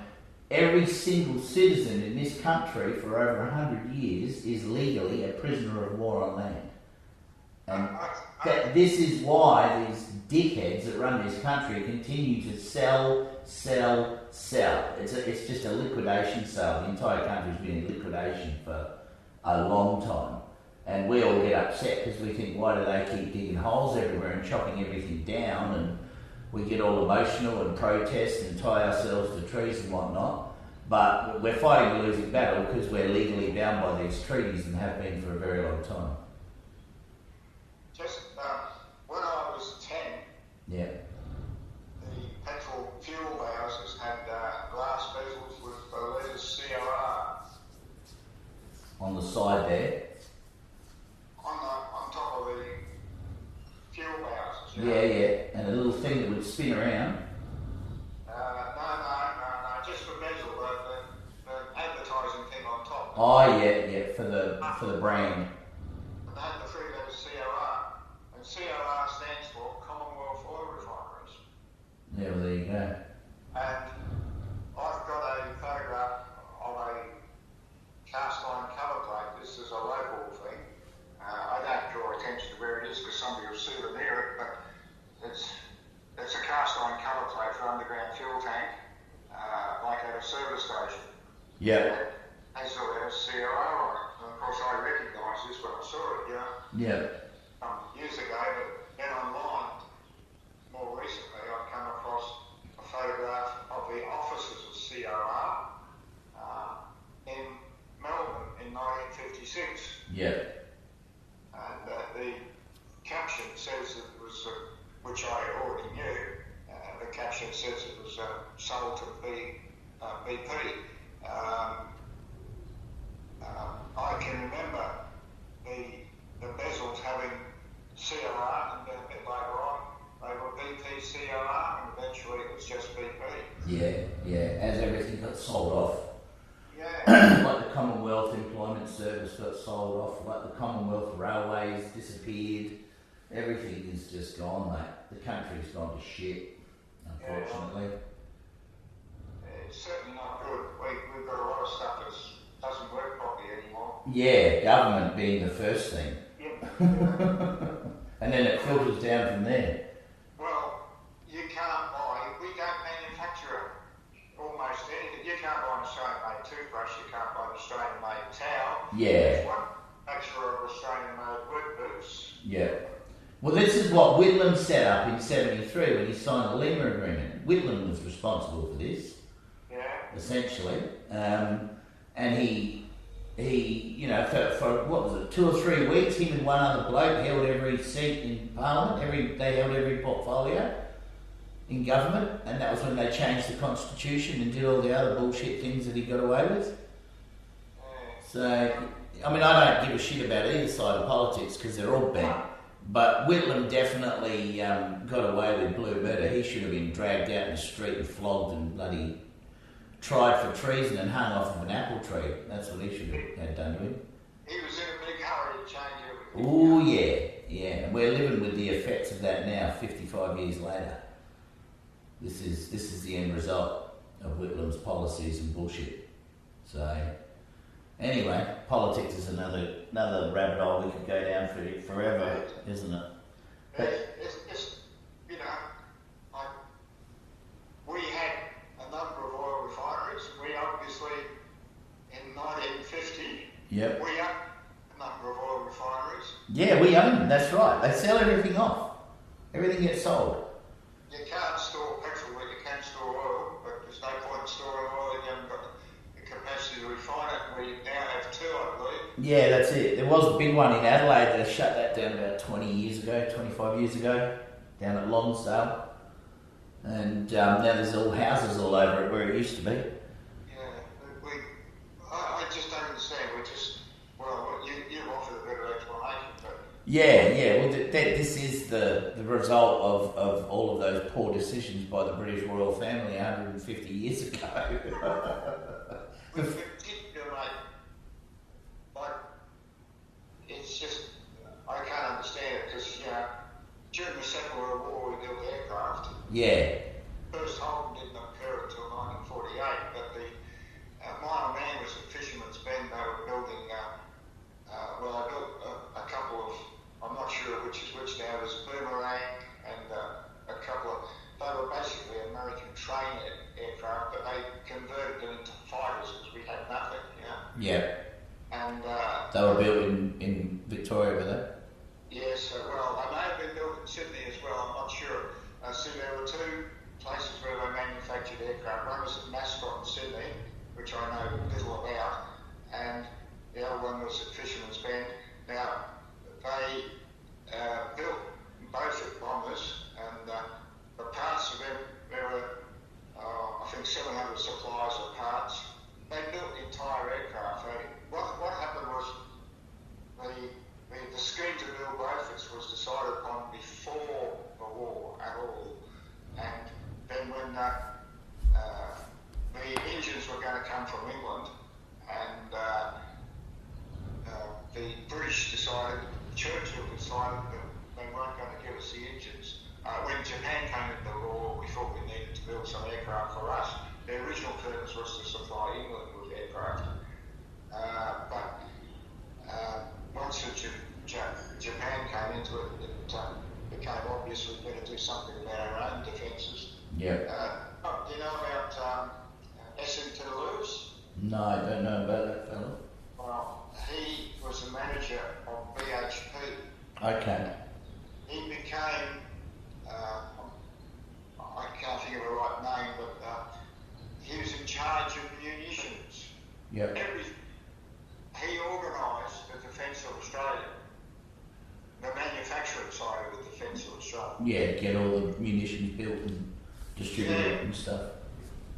every single citizen in this country for over 100 years is legally a prisoner of war on land. And this is why these dickheads that run this country continue to sell. It's just a liquidation sale. The entire country's been in liquidation for a long time. And we all get upset because we think, why do they keep digging holes everywhere and chopping everything down? And we get all emotional and protest and tie ourselves to trees and whatnot. But we're fighting a losing battle because we're legally bound by these treaties and have been for a very long time. Just when I was 10, Yeah. the petrol fuel houses had glass bezels with the letters CRR On the side there. on top of the fuel houses. You know? Yeah. And a little thing that would spin around. No, just the bezel, the advertising thing on top. Oh yeah, for the brand. And they had the three letters CRR. And CRR stands for Commonwealth Oil Refineries. Yeah, well, there you go. And I've got a photograph of a cast iron cover plate. This is a local thing. I don't draw attention to where it is because somebody will souvenir it, but it's a cast iron cover plate for underground fuel tank, like at a service station. Yeah. They saw there was CRR on it. And of course I recognised this when I saw it, you know, Yeah. years ago, but then online, more recently, I've come across a photograph of the offices of CRR in Melbourne in 1956. Yeah. And the caption says it was, which I already knew, the caption says it was sold to BP. I can remember the bezels having CRR, and then a bit later on they were BP CRR, and eventually it was just BP. Yeah. As everything got sold off. Yeah. Like the Commonwealth Employment Service got sold off, like the Commonwealth Railways disappeared. Everything is just gone, mate. The country's gone to shit, unfortunately. It's certainly not good. We've got a lot of stuff that doesn't work properly anymore. Yeah, government being the first thing. Yeah. And then it filters down from there. Well, you can't buy, we don't manufacture almost anything. You can't buy an Australian-made toothbrush, you can't buy an Australian-made towel. Yeah. There's one manufacturer of Australian-made work boots. Yeah. Well, this is what Whitlam set up in '73 when he signed the Lima Agreement. Whitlam was responsible for this, essentially, and he, you know, for what was it, 2 or 3 weeks, him and one other bloke held every seat in Parliament. They held every portfolio in government, and that was when they changed the constitution and did all the other bullshit things that he got away with. So, I mean, I don't give a shit about either side of politics because they're all bent. But Whitlam definitely got away with blue murder. He should have been dragged out in the street and flogged and bloody tried for treason and hung off of an apple tree. That's what he should have had done to him. He was in a big hurry to change everything. Oh yeah. And we're living with the effects of that now, 55 years later. This is the end result of Whitlam's policies and bullshit. So anyway, politics is another rabbit hole we could go down for forever, isn't it? It's you know, like, we had a number of oil refineries. We obviously, in 1950, Yep. we owned a number of oil refineries. Yeah, we own them, that's right. They sell everything off. Everything gets sold. You can't store petrol where you can store oil, but there's no point in storing oil if you haven't got the capacity to refine it. We now have two, I believe. Yeah, that's it. There was a big one in Adelaide. They shut that down about 25 years ago, down at Lonsdale. And now there's all houses all over it where it used to be. Yeah, I just don't understand. You offered a better explanation, but... Yeah. Well, this is the result of all of those poor decisions by the British royal family 150 years ago. It's just, I can't understand it because, you know, during the Second World War we built aircraft. Yeah. First Holden didn't occur until 1948, but the Mile Man was at Fisherman's Bend. They were building, I built a couple of, I'm not sure which is which now, there's Boomerang and a couple of, they were basically American train aircraft, but they converted them into fighters because we had nothing, you know. Yeah. And And They were built in Victoria, were they? yes, well, they may have been built in Sydney as well, I'm not sure. So there were two places where they manufactured aircraft. One was at Mascot in Sydney, which I know little about, and the other one was at Fisherman's Bend. Now, they built both bombers, and the parts of them, there were, I think, 700 suppliers of parts. They built the entire aircraft. What happened was the scheme to build both was decided upon before the war at all, and then when the engines were going to come from England, and the British decided, Churchill decided that they weren't going to give us the engines. When Japan came into the war, we thought we needed to build some aircraft for us. The original purpose was to supply England with aircraft. But once Japan came into it, it became obvious we better do something about our own defences. Yeah. Do you know about Essington Lewis? No, I don't know about that fellow. Well, he was the manager of BHP. Okay. He became, I can't think of the right name, but he was in charge of munitions. Yep. He organised the Defence of Australia, the manufacturing side of the Defence of Australia. Yeah, get all the munitions built and distributed and stuff.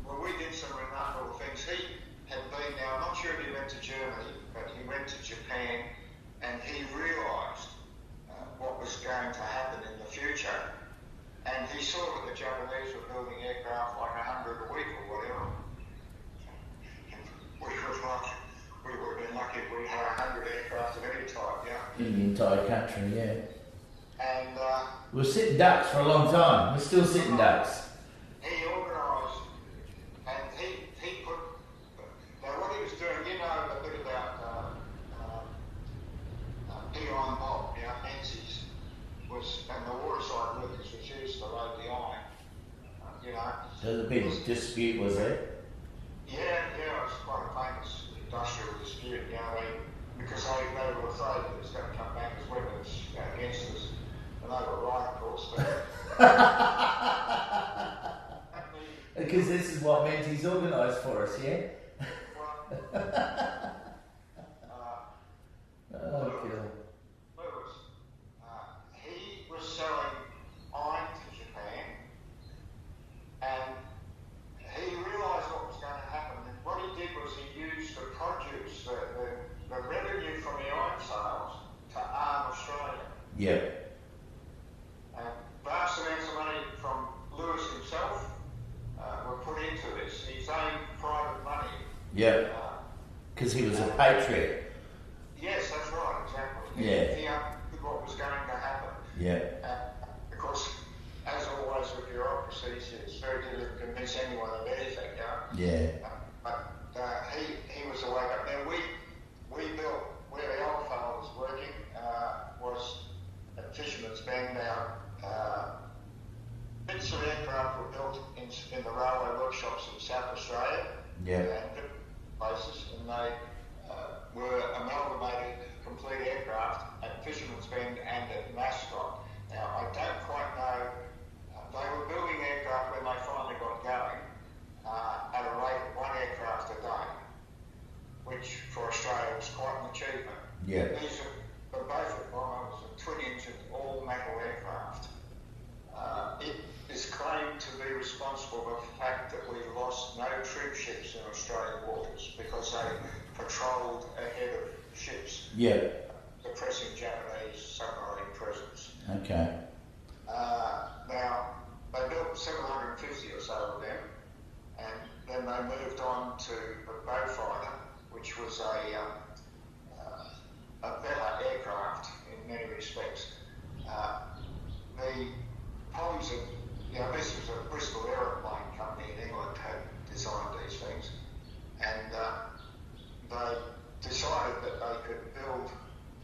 Well, we did some remarkable things. He had been, now I'm not sure if he went to Germany, but he went to Japan, and he realised what was going to happen in the future. And he saw that the Japanese were building aircraft like 100 a week or whatever. We would have been lucky if we had 100 aircraft of any type, yeah. In the entire country, yeah. And We were sitting ducks for a long time. We're still sitting ducks. he organised, and he put, now what he was doing, you know a bit about pig iron Bob, Menzies, and the waterside workers was used to load the iron, There was a big dispute, was there? Yeah, it was quite a famous industrial dispute, because they were afraid that it was going to come back as weapons against us, and they were right, of course. Because this is what Menzies organised for us, yeah? Oh, God. Lewis, he was selling iron to Japan, and he realised what was going to happen. And what he did was he used the produce, the revenue from the iron sales, to arm Australia. Yeah. And vast amounts of money from Lewis himself were put into this. His own private money. Yeah. Because he was a patriot. Yes, that's right, exactly. Yeah. He understood what was going to happen. Yeah. Of course, as always with bureaucracies, it's very difficult to convince anyone of anything, Yeah. But he was awake up. Now we built where the old fellow was working was at Fisherman's Bend. Now bits of aircraft were built in the railway workshops in South Australia. Yeah. And different places, and they were amalgamated complete aircraft at Fisherman's Bend and at Mascot. Now I don't quite know. They were building aircraft when they finally got going at a rate of one aircraft a day, which for Australia was quite an achievement. Yeah. These are both of them was a twin-engine, all-metal aircraft. It is claimed to be responsible for the fact that we lost no troop ships in Australian waters because they patrolled ahead of ships, Yeah. suppressing Japanese submarine presence. Okay. Now, they built 750 or so of them, and then they moved on to the Beaufighter, which was a better aircraft in many respects. The problems of, this was a Bristol Aeroplane Company in England had designed these things, and they decided that they could build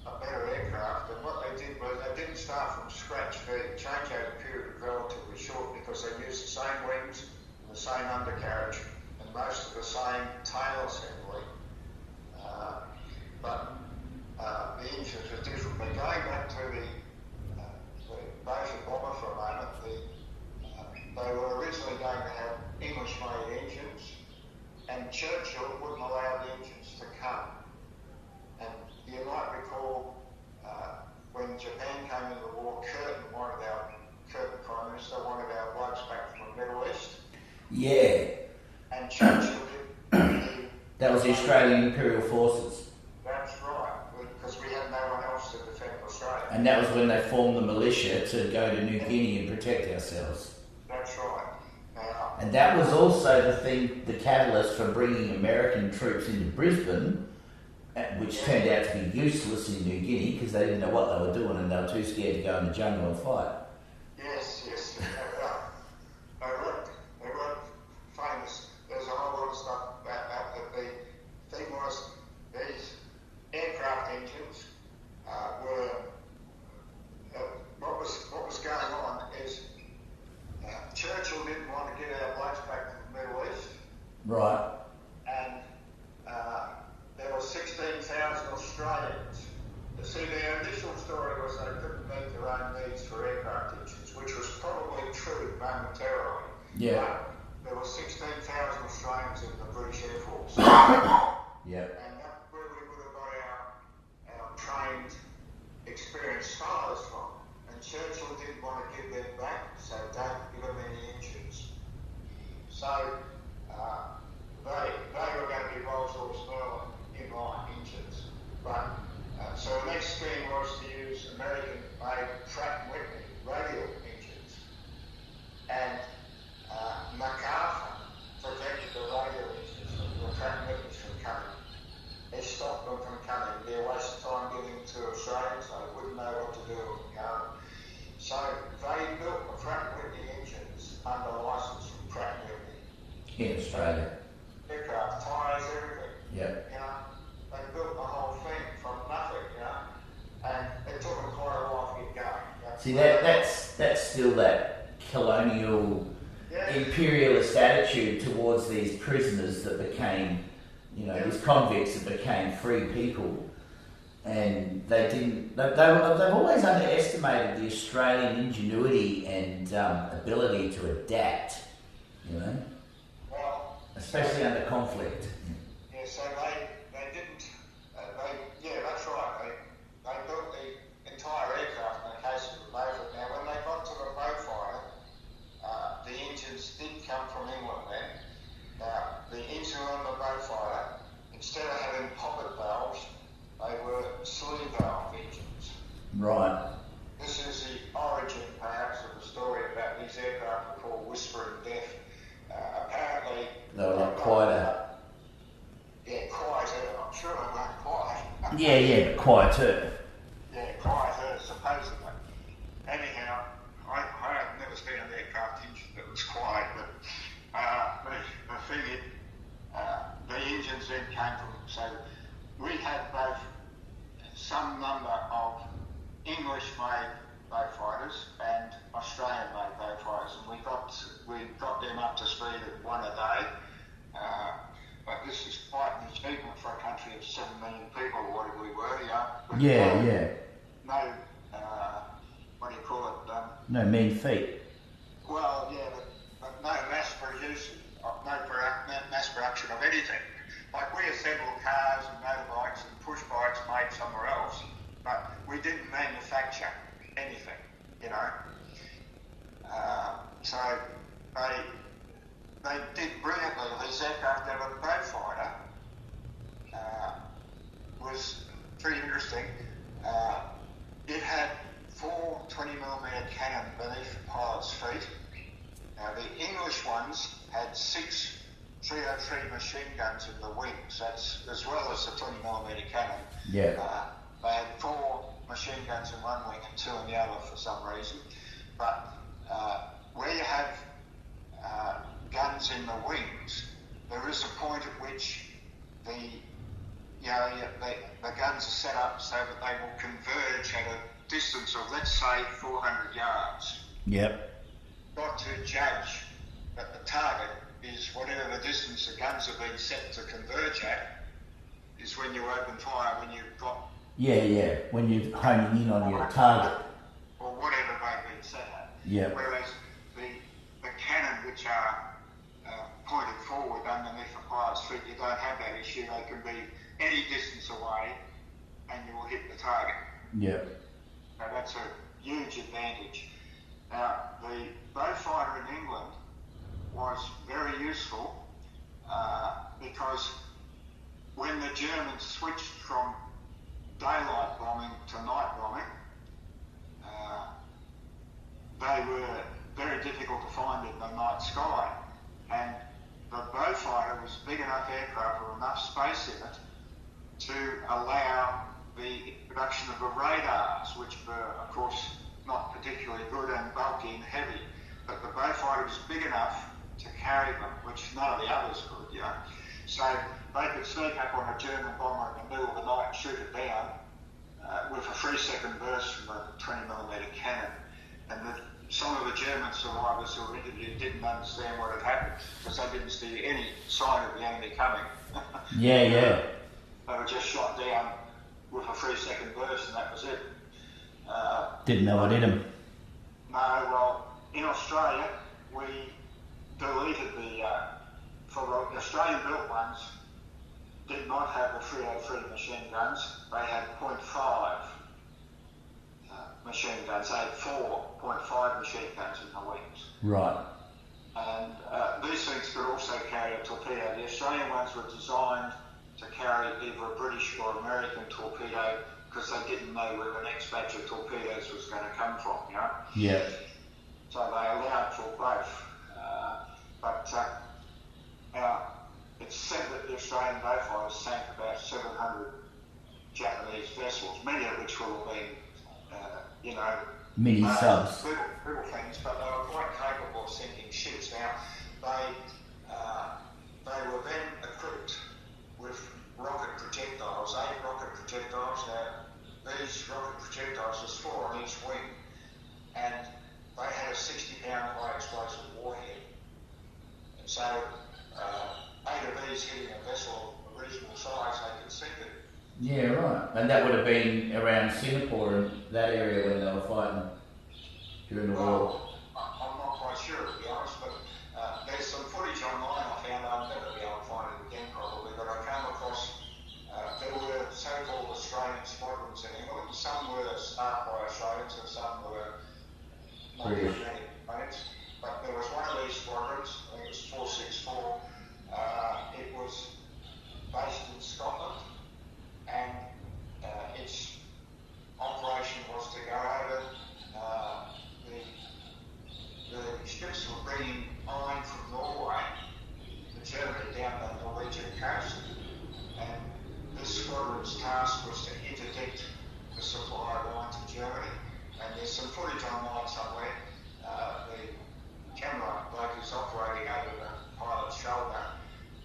a better aircraft, and what they did was they didn't start from scratch. The changeover period was relatively short because they used the same wings and the same undercarriage and most of the same tail assembly. But Australian Imperial Forces. That's right, because we had no one else to defend Australia. And that was when they formed the militia to go to New Guinea and protect ourselves. That's right. Now, And that was also the catalyst for bringing American troops into Brisbane, which turned out to be useless in New Guinea because they didn't know what they were doing and they were too scared to go in the jungle and fight. yes. They weren't famous. There's a whole lot of stuff about that. But the thing was, these aircraft engines were. What was going on is Churchill didn't want to get our blokes back to the Middle East, Right. and there were 16,000 Australians. You see, their initial story was they couldn't meet their own needs for aircraft engines, which was probably true momentarily. Yeah. But there were 16,000 Australians in the British Air Force. Yeah. And that's where we would have got our trained, experienced sailors from. And Churchill didn't want to give them back, so don't give them any engines. So they were going to be Rolls-Royce Merlin inline engines. But so the next scheme was to use American-made Pratt & Whitney radial engines. And MacArthur prevented the radial engines from the Pratt & Whitneys from coming. He stopped them from coming. It'd be a waste of time giving them to Australians. They wouldn't know what to do with them. So they built the Pratt & Whitney engines under license from Pratt & Whitney. In Australia. Aircraft, tyres, everything. Yeah. They built the whole thing from nothing, and it took them quite a while to get going. See, that's still that colonial, imperialist attitude towards these prisoners that became, these convicts that became free people. And they've always underestimated the Australian ingenuity and ability to adapt, Well, especially under conflict. yeah, so they didn't, that's right. They built the entire aircraft in the case of the Beaufort. Now, when they got to the Beaufighter, the engines did come from England then. Now, the engine on the Beaufighter, instead of having poppet valves, they were sleeve valve engines. Right. This is the origin, perhaps, of the story about these aircraft were called Whispering Death. Apparently, They were like quieter. Quieter. I'm sure they weren't quiet. Yeah, but quieter. Yeah, quieter, supposedly. Anyhow, I have never seen an aircraft engine that was quiet, but the thing is, the engines then came from, so we had both some number of English-made Beaufighters and Australian-made Beaufighters, and we got them up to speed at one a day. But this is quite an achievement for a country of 7 million people, or whatever we were. No, what do you call it? No mean feat. Well, yeah, but no mass production of anything. Like we assembled cars and motorbikes and push bikes made somewhere else, but we didn't manufacture anything, So they did brilliantly. These aircraft out of the Beaufighter was pretty interesting. It had 4 20mm cannon beneath the pilot's feet. Now the English ones had 6 303 machine guns in the wings. That's as well as the 20mm cannon. Yeah. They had 4 machine guns in one wing and 2 in the other for some reason. But where you have guns in the wings, there is a point at which the guns are set up so that they will converge at a distance of, let's say, 400 yards. Yep. Got to judge that the target is whatever the distance the guns have been set to converge at, is when you open fire, when you've got... Yeah, when you're honing in on your target. Or whatever they've been set at. Yeah. Whereas the cannon, which are pointed forward underneath the pilot's feet, you don't have that issue. They can be any distance away and you will hit the target. Yeah. So that's a huge advantage. Now, the Beaufighter in England was very useful because when the Germans switched from daylight bombing to night bombing, they were very difficult to find in the night sky. And the Beaufighter was big enough aircraft with enough space in it to allow the production of the radars, which were, of course, not particularly good and bulky and heavy. But the Beaufighter was big enough to carry them, which none of the others could, you know. So they could sneak up on a German bomber in the middle of the night and shoot it down with a 3-second burst from a 20mm cannon. And some of the German survivors who were interviewed didn't understand what had happened because they didn't see any sign of the enemy coming. Yeah, yeah. They were just shot down with a 3-second burst and that was it. Didn't know what hit him. No, well, in Australia, we deleted for the Australian-built ones, did not have the 303 machine guns. They had .5 machine guns. They had 4.5 machine guns in the wings. Right. And these things could also carry a torpedo. The Australian ones were designed to carry either a British or American torpedo because they didn't know where the next batch of torpedoes was going to come from, you know? Yeah. So they allowed for both. It's said that the Australian Beaufighters sank about 700 Japanese vessels, many of which will have been, mini subs. Little things, but they were quite capable of sinking ships. Now, they were then equipped with rocket projectiles, 8 rocket projectiles. Now, these rocket projectiles, there's 4 on each wing, and they had a 60-pound high explosive warhead. And so, 8 of these hitting a vessel of a reasonable size, they could sink it. Yeah, right. And that would have been around Singapore and that area when they were fighting during the war. I'm not quite sure, to be honest, but there's some footage online I found. I'll never be able to find it again, probably, but I came across there were so-called Australian squadrons in England. Some were staffed by Australians and some were not British. But there was one of these squadrons, I think it was 464. It was based in Scotland, and its operation was to go over. The ships were bringing iron from Norway to Germany down the Norwegian coast, and this squadron's task was to interdict the supply of iron to Germany. And there's some footage online somewhere. The camera bloke is operating over the pilot's shoulder,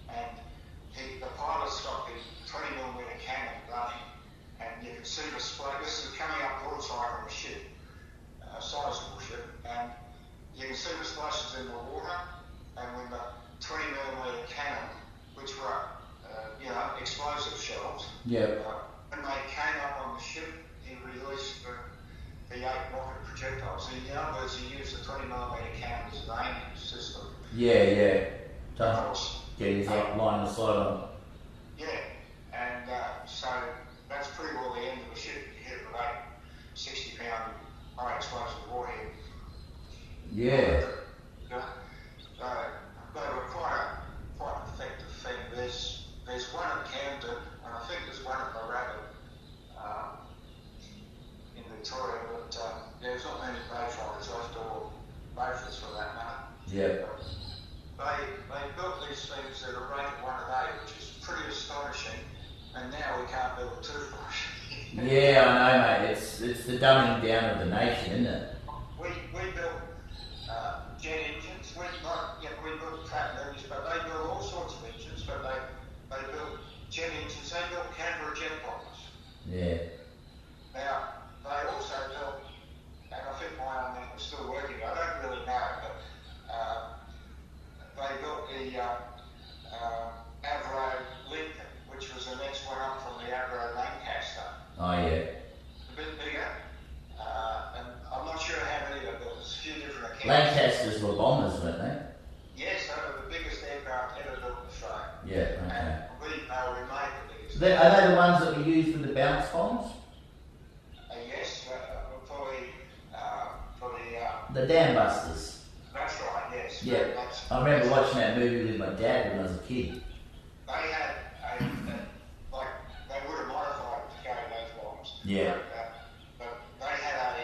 and the pilot's got the 20mm cannon running, and you can see the spray. This is coming up broadside on the ship, a sizable ship, and you can see the splashes in the water, and when the 20mm cannon, which were, explosive shells, Yeah. when they came up on the ship, he released the 8 rocket projectiles. In other words, he used the 20mm cannon as an aiming system. Yeah. Of To course. get his line of sight on. Yeah, and so that's pretty well the end of the ship. You hit it with 8 60-pound high explosive warhead. Yeah. They were quite an effective thing. There's one at Camden, and I think there's one at Moorabbin in Victoria, but there's not many Beaufighters left, or Beauforts for that matter. Yeah. They built these things that are rated 1 a day, which is pretty astonishing, and now we can't build a toothbrush. Yeah, I know, mate. It's the dumbing down of the nation, isn't it? We built jet engines. We built Pratt & Whitney, but they built all sorts of engines. But they built jet engines. They built Canberra jet bombers. Yeah. Now they also built, and I think my old man was still working. I don't really know, but they built the Avro Lincoln, which was the next one up from the Avro Lancaster. Oh, yeah. A bit bigger, and I'm not sure how many they built. There's a few different accounts. Lancasters were bombers, weren't they? Yes, they were the biggest aircraft ever built in Australia. Yeah, okay. And they remain the biggest. Are they the ones that were used for the bounce bombs? Yes, for the The Dam Busters. that's right. Yes. Yeah. I remember watching that movie with my dad when I was a kid. They had Yeah. But they had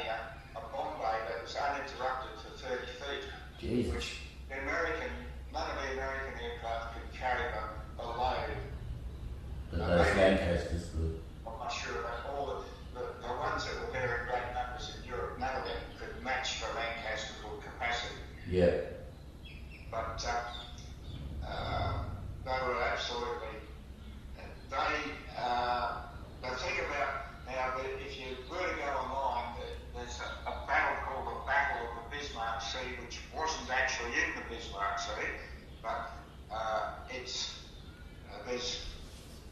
a bomb bay that was uninterrupted for 30 feet, Jesus. which none of the American aircraft could carry the load. But those Lancasters would. I'm not sure about all the ones that were there in great numbers in Europe, none of them could match the Lancaster capacity. Yeah. But they were absolutely. The thing about now, if you were to go online, there's a battle called the Battle of the Bismarck Sea, which wasn't actually in the Bismarck Sea, but there's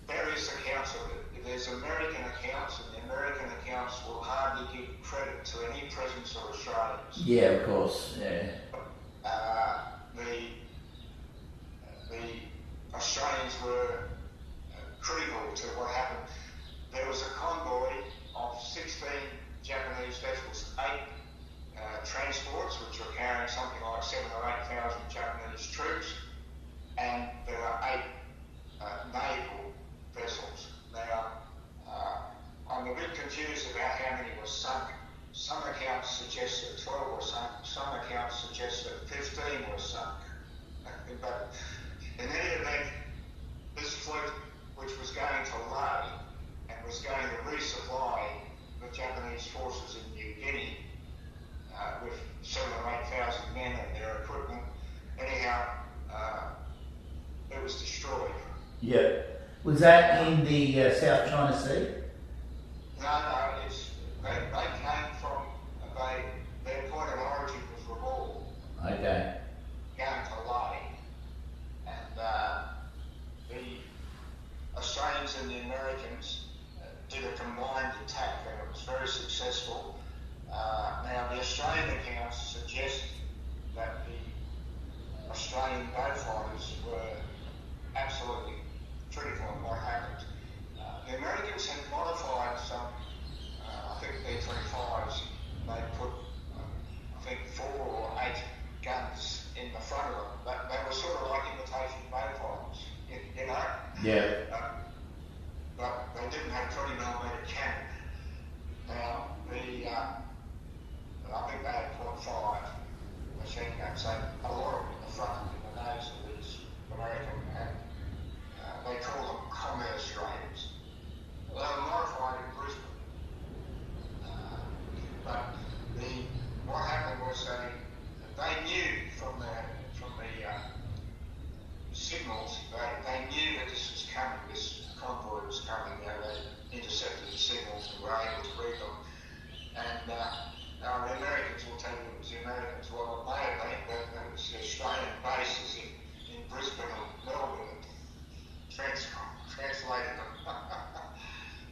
various accounts of it. There's American accounts, and the American accounts will hardly give credit to any presence of Australians. Yeah, of course. Yeah. The Australians were critical to what happened. There was a convoy of 16 Japanese vessels, 8 transports, which were carrying something like 7,000 or 8,000 Japanese troops, and there were 8 naval vessels. Now, I'm a bit confused about how many were sunk. Some accounts suggest that 12 were sunk, some accounts suggest that 15 were sunk. But in any event, this fleet, which was going to Lae and was going to resupply the Japanese forces in New Guinea with 7,000 or 8,000 men and their equipment, anyhow, it was destroyed. Yeah. Was that in the South China Sea? No, they came from, their point of origin was Rabaul, Okay. going to Lae, and the Australians and the Americans did a combined attack, and it was very successful. Now, the Australian accounts suggest that the Australian boat fighters were absolutely critical in what happened. The Americans had modified some, I think B-25s. They put, I think, 4 or 8 guns in the front of them. They were sort of like imitation boat fighters, you know? Yeah. But they didn't have 20mm cannon. Now, I think they had .5 machine guns, so a lot of them in the front, in the nose of these American, and they call them commerce raiders. They were modified in Brisbane. But what happened was they knew from the signals, they knew that this was coming, this convoy was coming. They intercepted the signals and were able to read them. And now the Americans will tell you it was the Americans. Well, it may have been, but it was the Australian bases in Brisbane and Melbourne that translated them.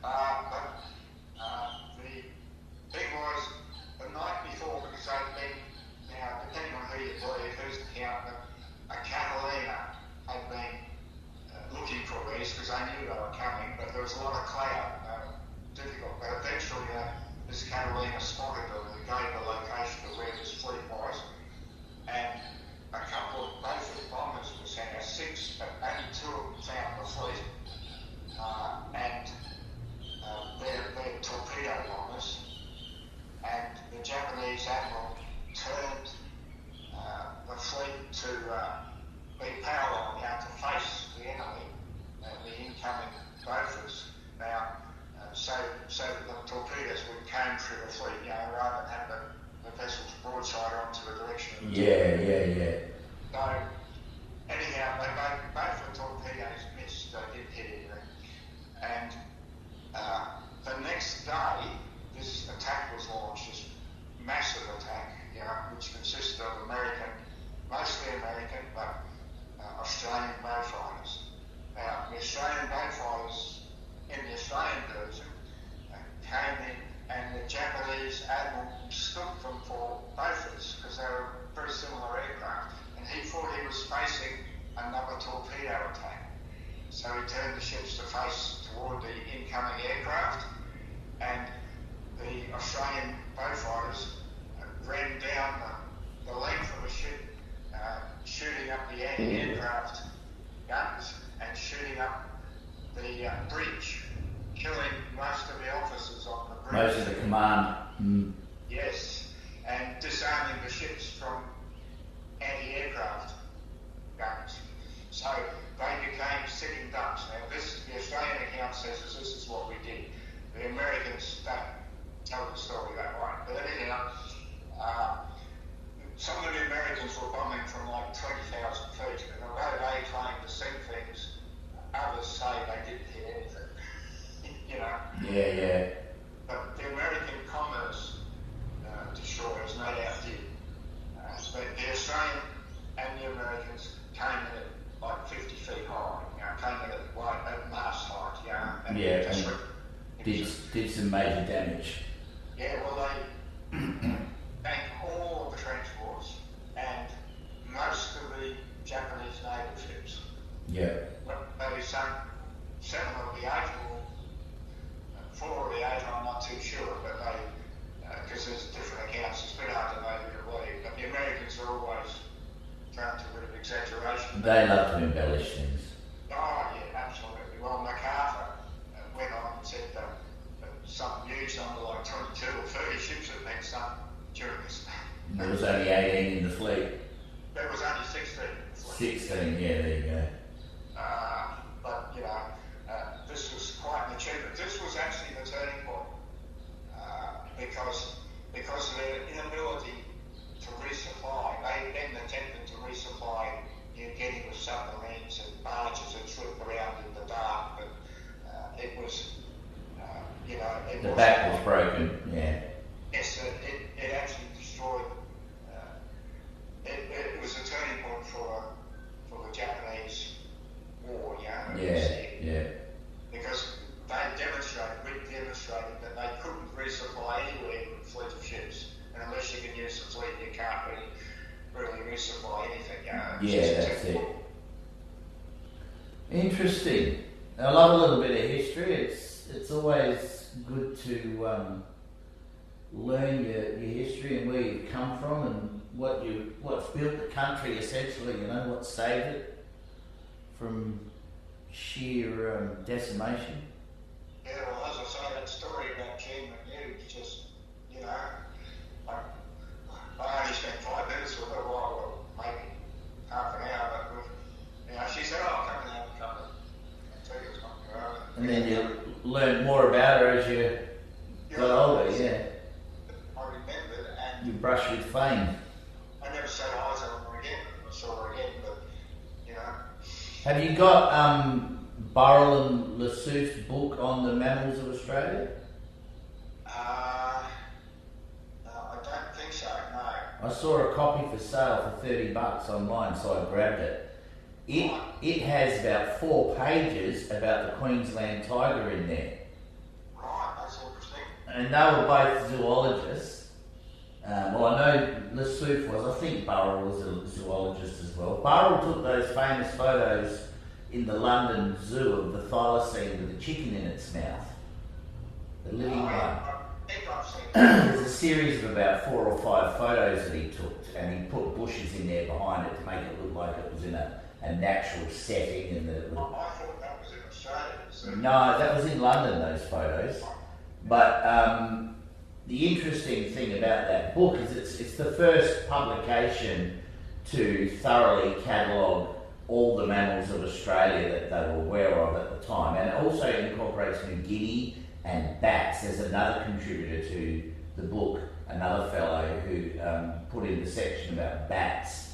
But the thing was, the night before, because they'd been, now depending on who you believe, whose account, a Catalina had been looking for these because they knew they were coming, but there was a lot of cloud, difficult. But eventually, this Catalina spotted them and gave the location of where this fleet was, and a couple of Beaufort bombers were sent out, 6, but only 2 of them found the fleet, and they're torpedo bombers, and the Japanese admiral turned the fleet to be parallel now to face the enemy, the incoming Beauforts. Now, so that the torpedoes would comb through the fleet, rather than have the vessels broadside onto the direction of the Yeah. So, anyhow, both the torpedoes missed, they didn't hit anything. And the next day, this attack was launched, this massive attack, which consisted of mostly American, but Australian boat fighters. Now, the Australian boat fighters in the Australian version came in, and the Japanese admiral mistook them for Beauforts because they were very similar aircraft, and he thought he was facing another torpedo attack. So he turned the ships to face toward the incoming aircraft, and the Australian boat fighters ran down the length of the ship, shooting up the anti-aircraft guns and shooting up the bridge, killing most of the officers on the Most of the command. Yes, and disarming the ships from anti-aircraft guns. So they became sitting ducks. Now the Australian account says this is what we did. The Americans don't tell the story that way. But anyhow, some of the Americans were bombing from like 20,000 feet, and although they claimed to sink things, others say they didn't hit anything. Yeah. But the American commerce destroyers no doubt did. But the Australian and the Americans came in at like 50 feet high, came in at mast height, and did some major damage. Yeah, well they sank all of the transports and most of the Japanese naval ships. Yeah. They sunk 7 of the 8 or 4 of the 8, I'm not too sure, but they, because there's different accounts, it's a bit hard to know who to believe, but the Americans are always prone to a bit of exaggeration. They love to embellish things. Oh, yeah, absolutely. Well, MacArthur went on and said that some news number like 22 or 30 ships had been sunk during this. There was only 18 in the fleet. There was only 16 in the fleet. 16, yeah, there you go. But, this was quite an achievement. This was actually the turning point because of their inability to resupply. They then attempted to resupply New Guinea with submarines and barges that slipped around in the dark, but it was, The back was broken, yeah. Yes, it actually destroyed. It was a turning point for the Japanese war, Yeah. Because we demonstrated that they couldn't resupply anywhere with a fleet of ships, and unless you can use the fleet, you can't really resupply anything. Yeah, that's it. Interesting. I love a little bit of history. It's always good to learn your history and where you've come from and what's built the country essentially. What saved it from sheer decimation. Yeah, well, as I say, that story about Ken McNew is just, I only spent 5 minutes with her, well, maybe half an hour, but she said, "Oh, come and have a cup of tea or something." And then you learn more about her as you got older, yeah. I remembered, and You brush with fame. I never set eyes on her again. I saw her again, but, Have you got Burrell and Lassouf's book on the mammals of Australia? I don't think so, no. I saw a copy for sale for $30 online, so I grabbed it. It has about 4 pages about the Queensland tiger in there. Right, that's interesting. And they were both zoologists. I know Lassouf was. I think Burrell was a zoologist as well. Burrell took those famous photos in the London Zoo of the thylacine with the chicken in its mouth. The living one. I think I've seen that. There's a series of about 4 or 5 photos that he took, and he put bushes in there behind it to make it look like it was in a natural setting. And I thought that was in Australia. So. no, that was in London, those photos. But the interesting thing about that book is it's the first publication to thoroughly catalogue all the mammals of Australia that they were aware of at the time, and it also incorporates New Guinea and bats. There's another contributor to the book, another fellow who put in the section about bats.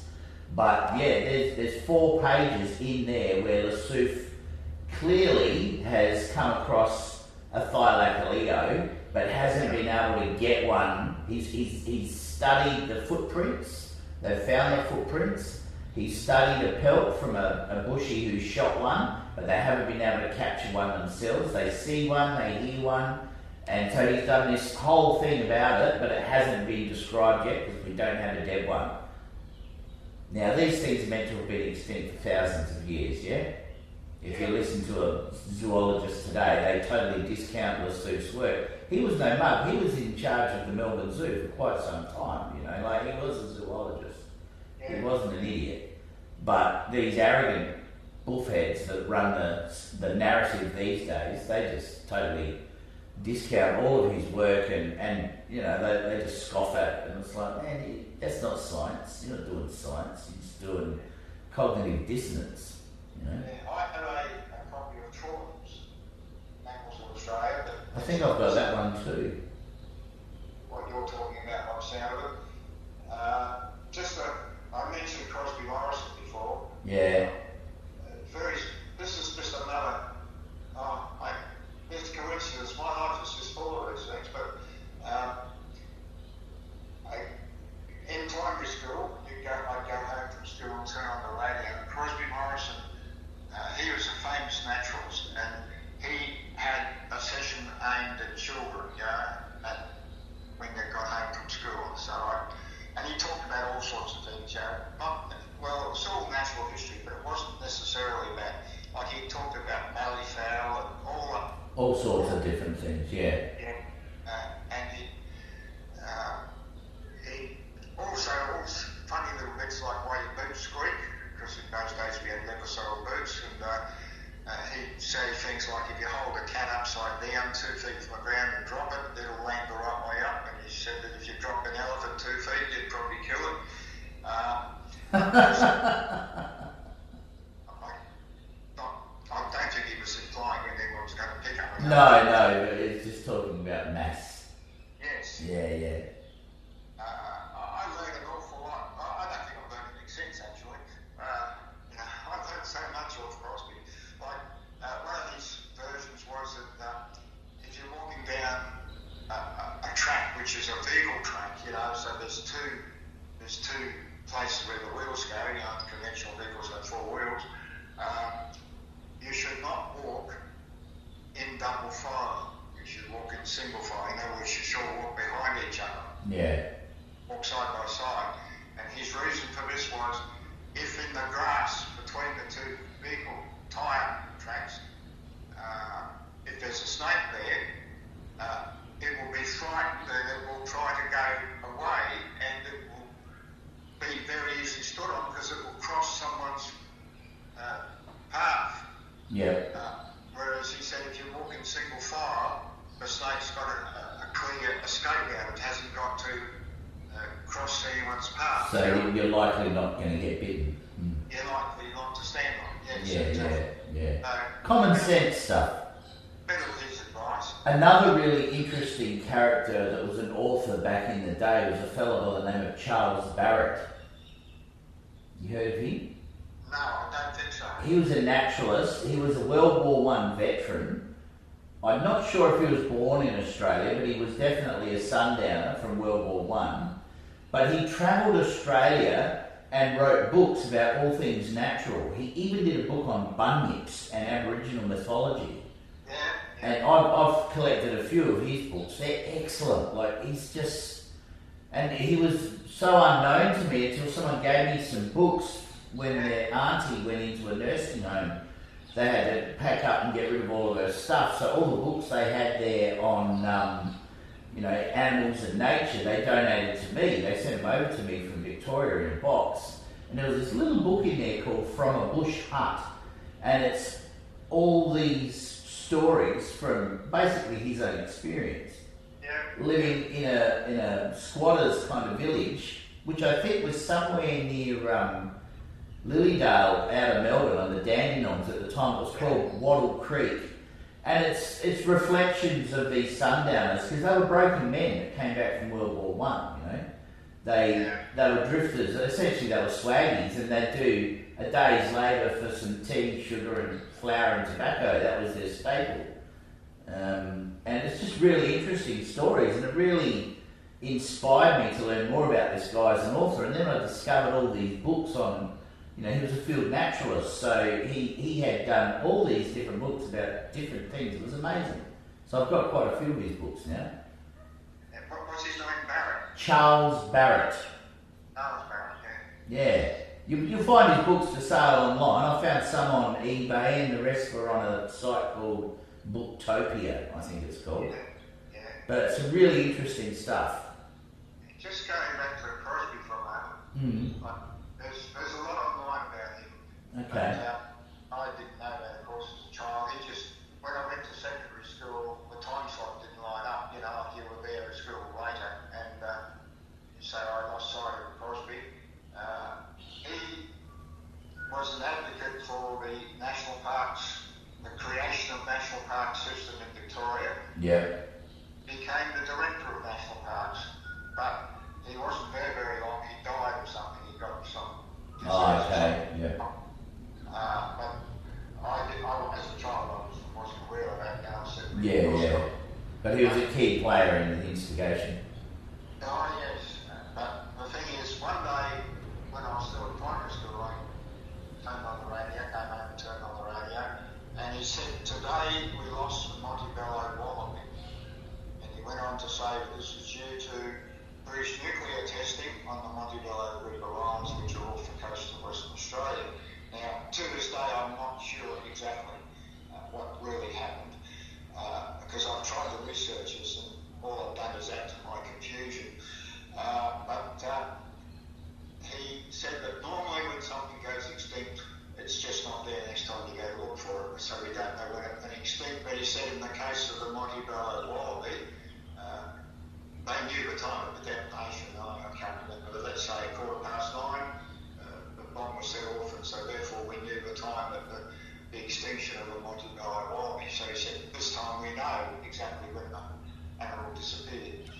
But yeah, there's 4 pages in there where Lassouf clearly has come across a Thylaccoleo, but hasn't been able to get one. He's studied the footprints. They've found the footprints. He studied a pelt from a bushy who shot one, but they haven't been able to capture one themselves. They see one, they hear one, and so he's done this whole thing about it, but it hasn't been described yet because we don't have a dead one. Now, these things are meant to have been extinct for thousands of years, yeah? If you listen to a zoologist today, they totally discount Lassouf's work. He was no mug. He was in charge of the Melbourne Zoo for quite some time, he was a zoologist. He wasn't an idiot. But these arrogant bullheads that run the narrative these days, they just totally discount all of his work and you know, they just scoff at it. And it's like, man, that's not science. You're not doing science. You're just doing cognitive dissonance, you know. Yeah, I had a copy of Trawlers, Mammals of Australia, but I think I've got that one too. what you're talking about, by the sound of it. I mentioned Crosby Morrison before. Yeah. This is just another, it's coincidence. My life is just full of these things, but in primary school, I'd go home from school and turn on the radio. Crosby Morrison, he was a famous naturalist, and he had a session aimed at children, when they got home from school. And he talked about all sorts of things, it was all natural history, but it wasn't necessarily about, like he talked about malleefowl and All sorts of different things, yeah. And he also, all funny little bits like why your boots squeak, because in those days we had leather-soled boots, and he'd say things like, if you hold a cat upside down 2 feet from the ground and drop it, it'll land the right way up. And he said that if you drop an elephant 2 feet, you'd probably kill it. I don't think he was implying anyone was going to pick up an elephant. No, but it's just talking about mass. Yes. Yeah. I learned an awful lot. I don't think I've learned anything since, actually. I learned so much off Crosby. Like, one of his versions was that if you're walking down a track, which is a vehicle track, so there's two places where the wheels go, conventional vehicles have 4 wheels, you should not walk in double file. You should walk in single file. In other words, you should walk behind each other. Yeah. Walk side by side. And his reason for this was, if in the grass between the two vehicle tyre tracks, if there's a snake there, it will be frightened and it will try to go away, and it will be very easily stood on because it will cross someone's path. Yeah. Whereas he said, if you walk in single file, the snake's got a clear escape route. It hasn't got to cross anyone's path. So you're likely not going to get bitten. You're likely not to stand on it. Yeah. Common sense stuff. Better his advice. Another really interesting character that was an author back in the day was a fellow by the name of Charles Barrett. You heard of him? No, I don't think so. He was a naturalist. He was a World War One veteran. I'm not sure if he was born in Australia, but he was definitely a sundowner from World War One. But he travelled Australia and wrote books about all things natural. He even did a book on bunyips and Aboriginal mythology. Yeah. And I've collected a few of his books. They're excellent. Like, he's just... And he was so unknown to me until someone gave me some books when their auntie went into a nursing home. They had to pack up and get rid of all of her stuff. So all the books they had there on, animals and nature, they donated to me. They sent them over to me from Victoria in a box. And there was this little book in there called From a Bush Hut. And it's all these stories from basically his own experience. Yeah. Living in a squatter's kind of village, which I think was somewhere near Lilydale out of Melbourne on the Dandenongs at the time. It was called Wattle Creek. And it's reflections of these sundowners, because they were broken men that came back from World War One. They were drifters. Essentially, they were swaggies, and they'd do a day's labour for some tea, sugar, and flour and tobacco. That was their staple. And it's just really interesting stories, and it really inspired me to learn more about this guy as an author. And then I discovered all these books on. He was a field naturalist, so he had done all these different books about different things. It was amazing. So I've got quite a few of his books now. What's his name? Barrett? Charles Barrett. Charles Barrett, Yeah. You'll find his books for sale online. I found some on eBay, and the rest were on a site called Booktopia, I think it's called. Yeah. But it's some really interesting stuff. Just going back to Crosby for a moment. There's a lot online about him. Okay. But, I didn't know that, of course, as a child. When I went to secondary school, the time slot didn't a key player in the instigation. Oh yes, but the thing is, one day when I was still at primary school, I came on the radio, came home and turned on the radio, and he said, "Today we lost the Montebello wallaby." And he went on to say this is due to British nuclear testing on the Montebello River Lions, which are off the coast of Western Australia. Now, to this day, I'm not sure exactly what really happened, because I've tried to research this, and all I've done is add to my confusion. But he said that normally when something goes extinct, it's just not there next time you go to look for it, so we don't know when it went extinct. But he said in the case of the Montebello wallaby, they knew the time of the detonation. I can't remember, but let's say 9:15, the bomb was set off, and so therefore we knew the time of the extinction of the Montebello wallaby. So he said, this time we know exactly when the animal disappeared.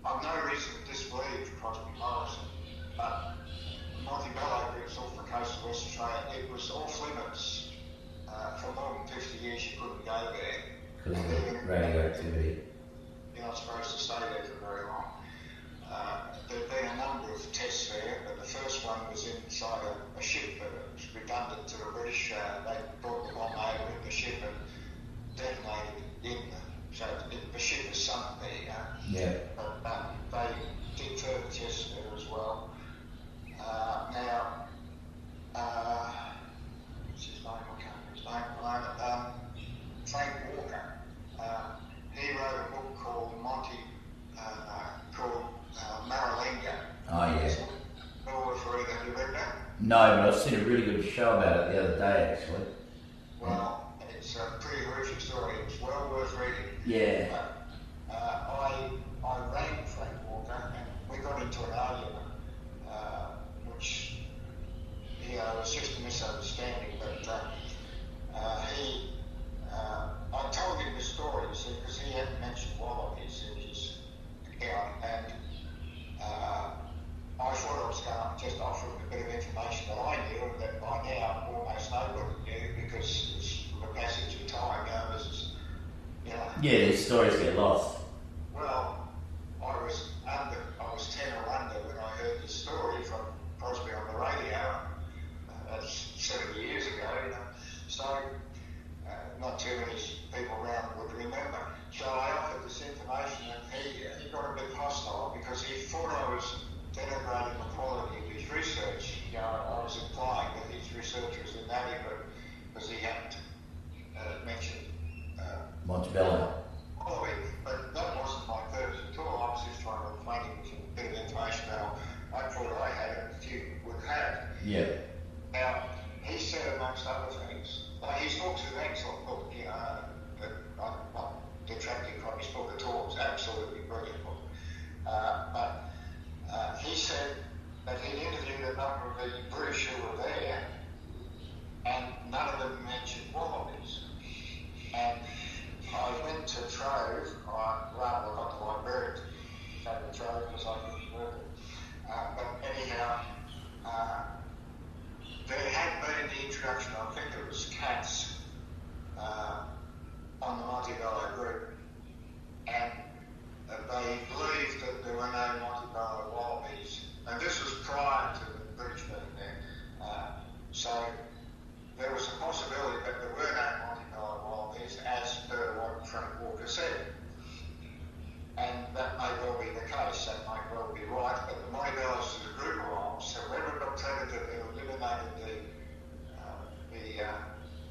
I've no reason to disbelieve Crosby Morrison, but Montebello groups off the coast of West Australia, it was off limits. For more than 50 years you couldn't go there. Because of the radioactivity. You're not supposed to stay there for very long. There have been a number of tests there, but the first one was inside a ship that was redundant to the British. They brought the bomb over in the ship and detonated in so the ship was sunk there. Yeah. But they did further tests there as well. Now, what's his name? I can't remember his name at the moment. Frank Walker. He wrote a book called Maralinga. Oh, yeah. Well worth reading. Have you read that? No, but I've seen a really good show about it the other day, actually. Well, it's a pretty horrific story. It's well worth reading. Yeah. I rang Frank Walker and we got into an argument, which was just a misunderstanding, but I told him the story, because he hadn't mentioned wallabies in his account, and I thought I was going to just offer him a bit of information that I knew, and that by now almost nobody knew, because it's the passage of time, Yeah, these stories get lost. Well, I was 10 or under when I heard this story from Crosby on the radio. That's 70 years ago, So not too many people around would remember. So I offered this information, and he got a bit hostile because he thought I was denigrating the quality of his research. I was implying that his research was inadequate because he hadn't mentioned Montebello. But that wasn't my purpose at all. I was just trying to explain him a bit of information that I thought I had and few would have. Yeah. Now, he said, amongst other things, his book's an excellent book, I'm not detracting from his book at all. It's absolutely brilliant book. But he said that he'd interviewed a number of the British who were there, and none of them mentioned wallabies. And I went to Trove, I got the librarian to go to Trove because I couldn't work it. But anyhow, there had been the introduction, I think it was cats, on the Montebello group, and they believed that there were no Montebello wallabies, and this was prior to the British being there. So there was a possibility that there were no Montebello wallabies, as per what Frank Walker said. And that may well be the case, that may well be right, but the Montebellos as a group of lions have never got tentatively eliminated the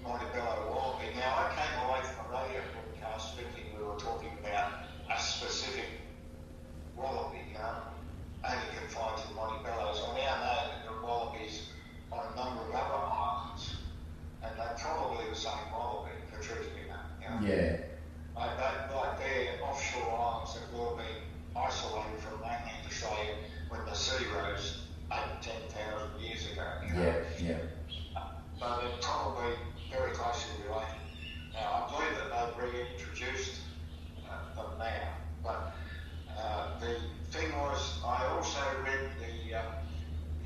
Montebello wallaby. Now, I came away from a radio broadcast thinking we were talking about a specific wallaby, only confined to the Montebellos. I now know that there are wallabies on a number of other islands, and they're probably the same wallaby, for truth be known. Yeah. Like they're offshore islands that will be isolated from mainland Australia when the sea rose 8,000 to 10,000 years ago. Yeah. But they're probably very closely related. Now, I believe that they've reintroduced them now, but the thing was, I also read the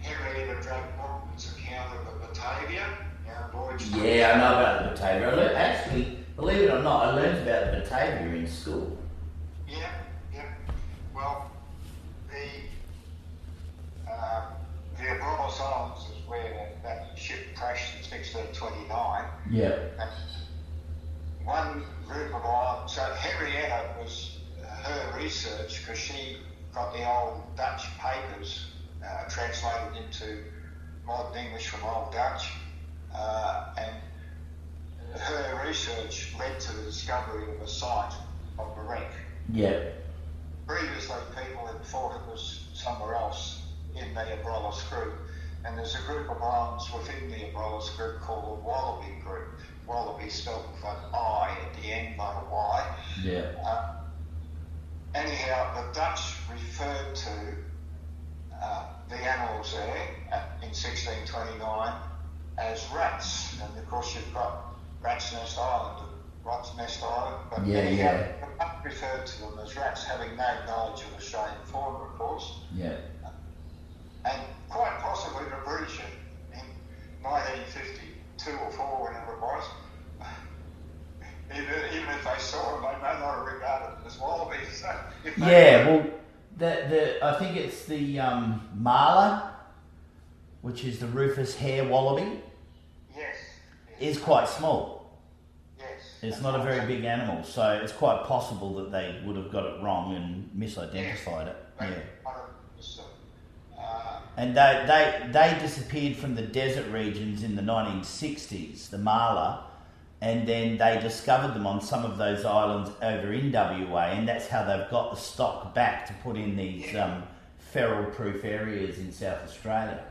Henrietta Drake Morton's account of the Batavia. Yeah, I know about the Batavia. Actually, believe it or not, I learned about at Batavia in school. Yeah, yeah. Well, the Abrolhos Islands is where that ship crashed in 1629. Yeah. And one group of islands, so Henrietta was her research, because she got the old Dutch papers translated into modern English from Old Dutch, and her research led to the discovery of a site of Marink. Yeah. Previously, people had thought it was somewhere else in the Abrolhos group, and there's a group of islands within the Abrolhos group called the Wallaby group. Wallaby spelled with an I at the end, not a Y. Yeah. Anyhow, the Dutch referred to the animals there in 1629 as rats, and of course you've got Rat's Nest Island and Rat's Nest Island, but anyhow, the Dutch referred to them as rats, having no knowledge of Australian fauna, of course. Yeah. And quite possibly the British in 1952 or 4, whenever it was, even if they saw them, they may not have regarded them as wallabies. So Well, I think it's the marla, which is the rufous hare wallaby, yes, is quite small. yes. It's not a very big animal, so it's quite possible that they would have got it wrong and misidentified it. Yeah. 100%. And they disappeared from the desert regions in the 1960s, the marla, and then they discovered them on some of those islands over in WA, and that's how they've got the stock back to put in these feral-proof areas in South Australia.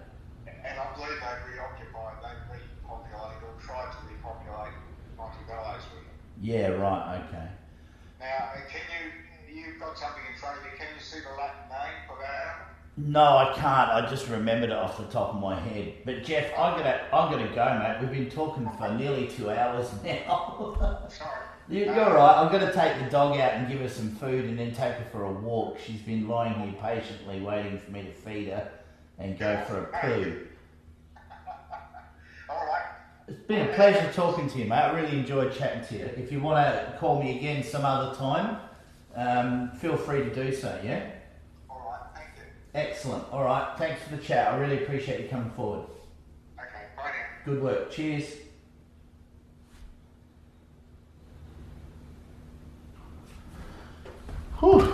And I believe they repopulated or tried to repopulate Montebello's with them. Yeah, right, okay. Now, you've got something in front of you, can you see the Latin name for that animal? No, I can't. I just remembered it off the top of my head. But Jeff, I'm gonna go, mate. We've been talking for nearly 2 hours now. Sorry. You're all right. I'm gonna take the dog out and give her some food, and then take her for a walk. She's been lying here patiently waiting for me to feed her and go for a poo. All right. It's been a pleasure talking to you, mate. I really enjoyed chatting to you. If you want to call me again some other time, feel free to do so. Yeah. Excellent. All right. Thanks for the chat. I really appreciate you coming forward. Okay. Bye now. Good work. Cheers. Whew.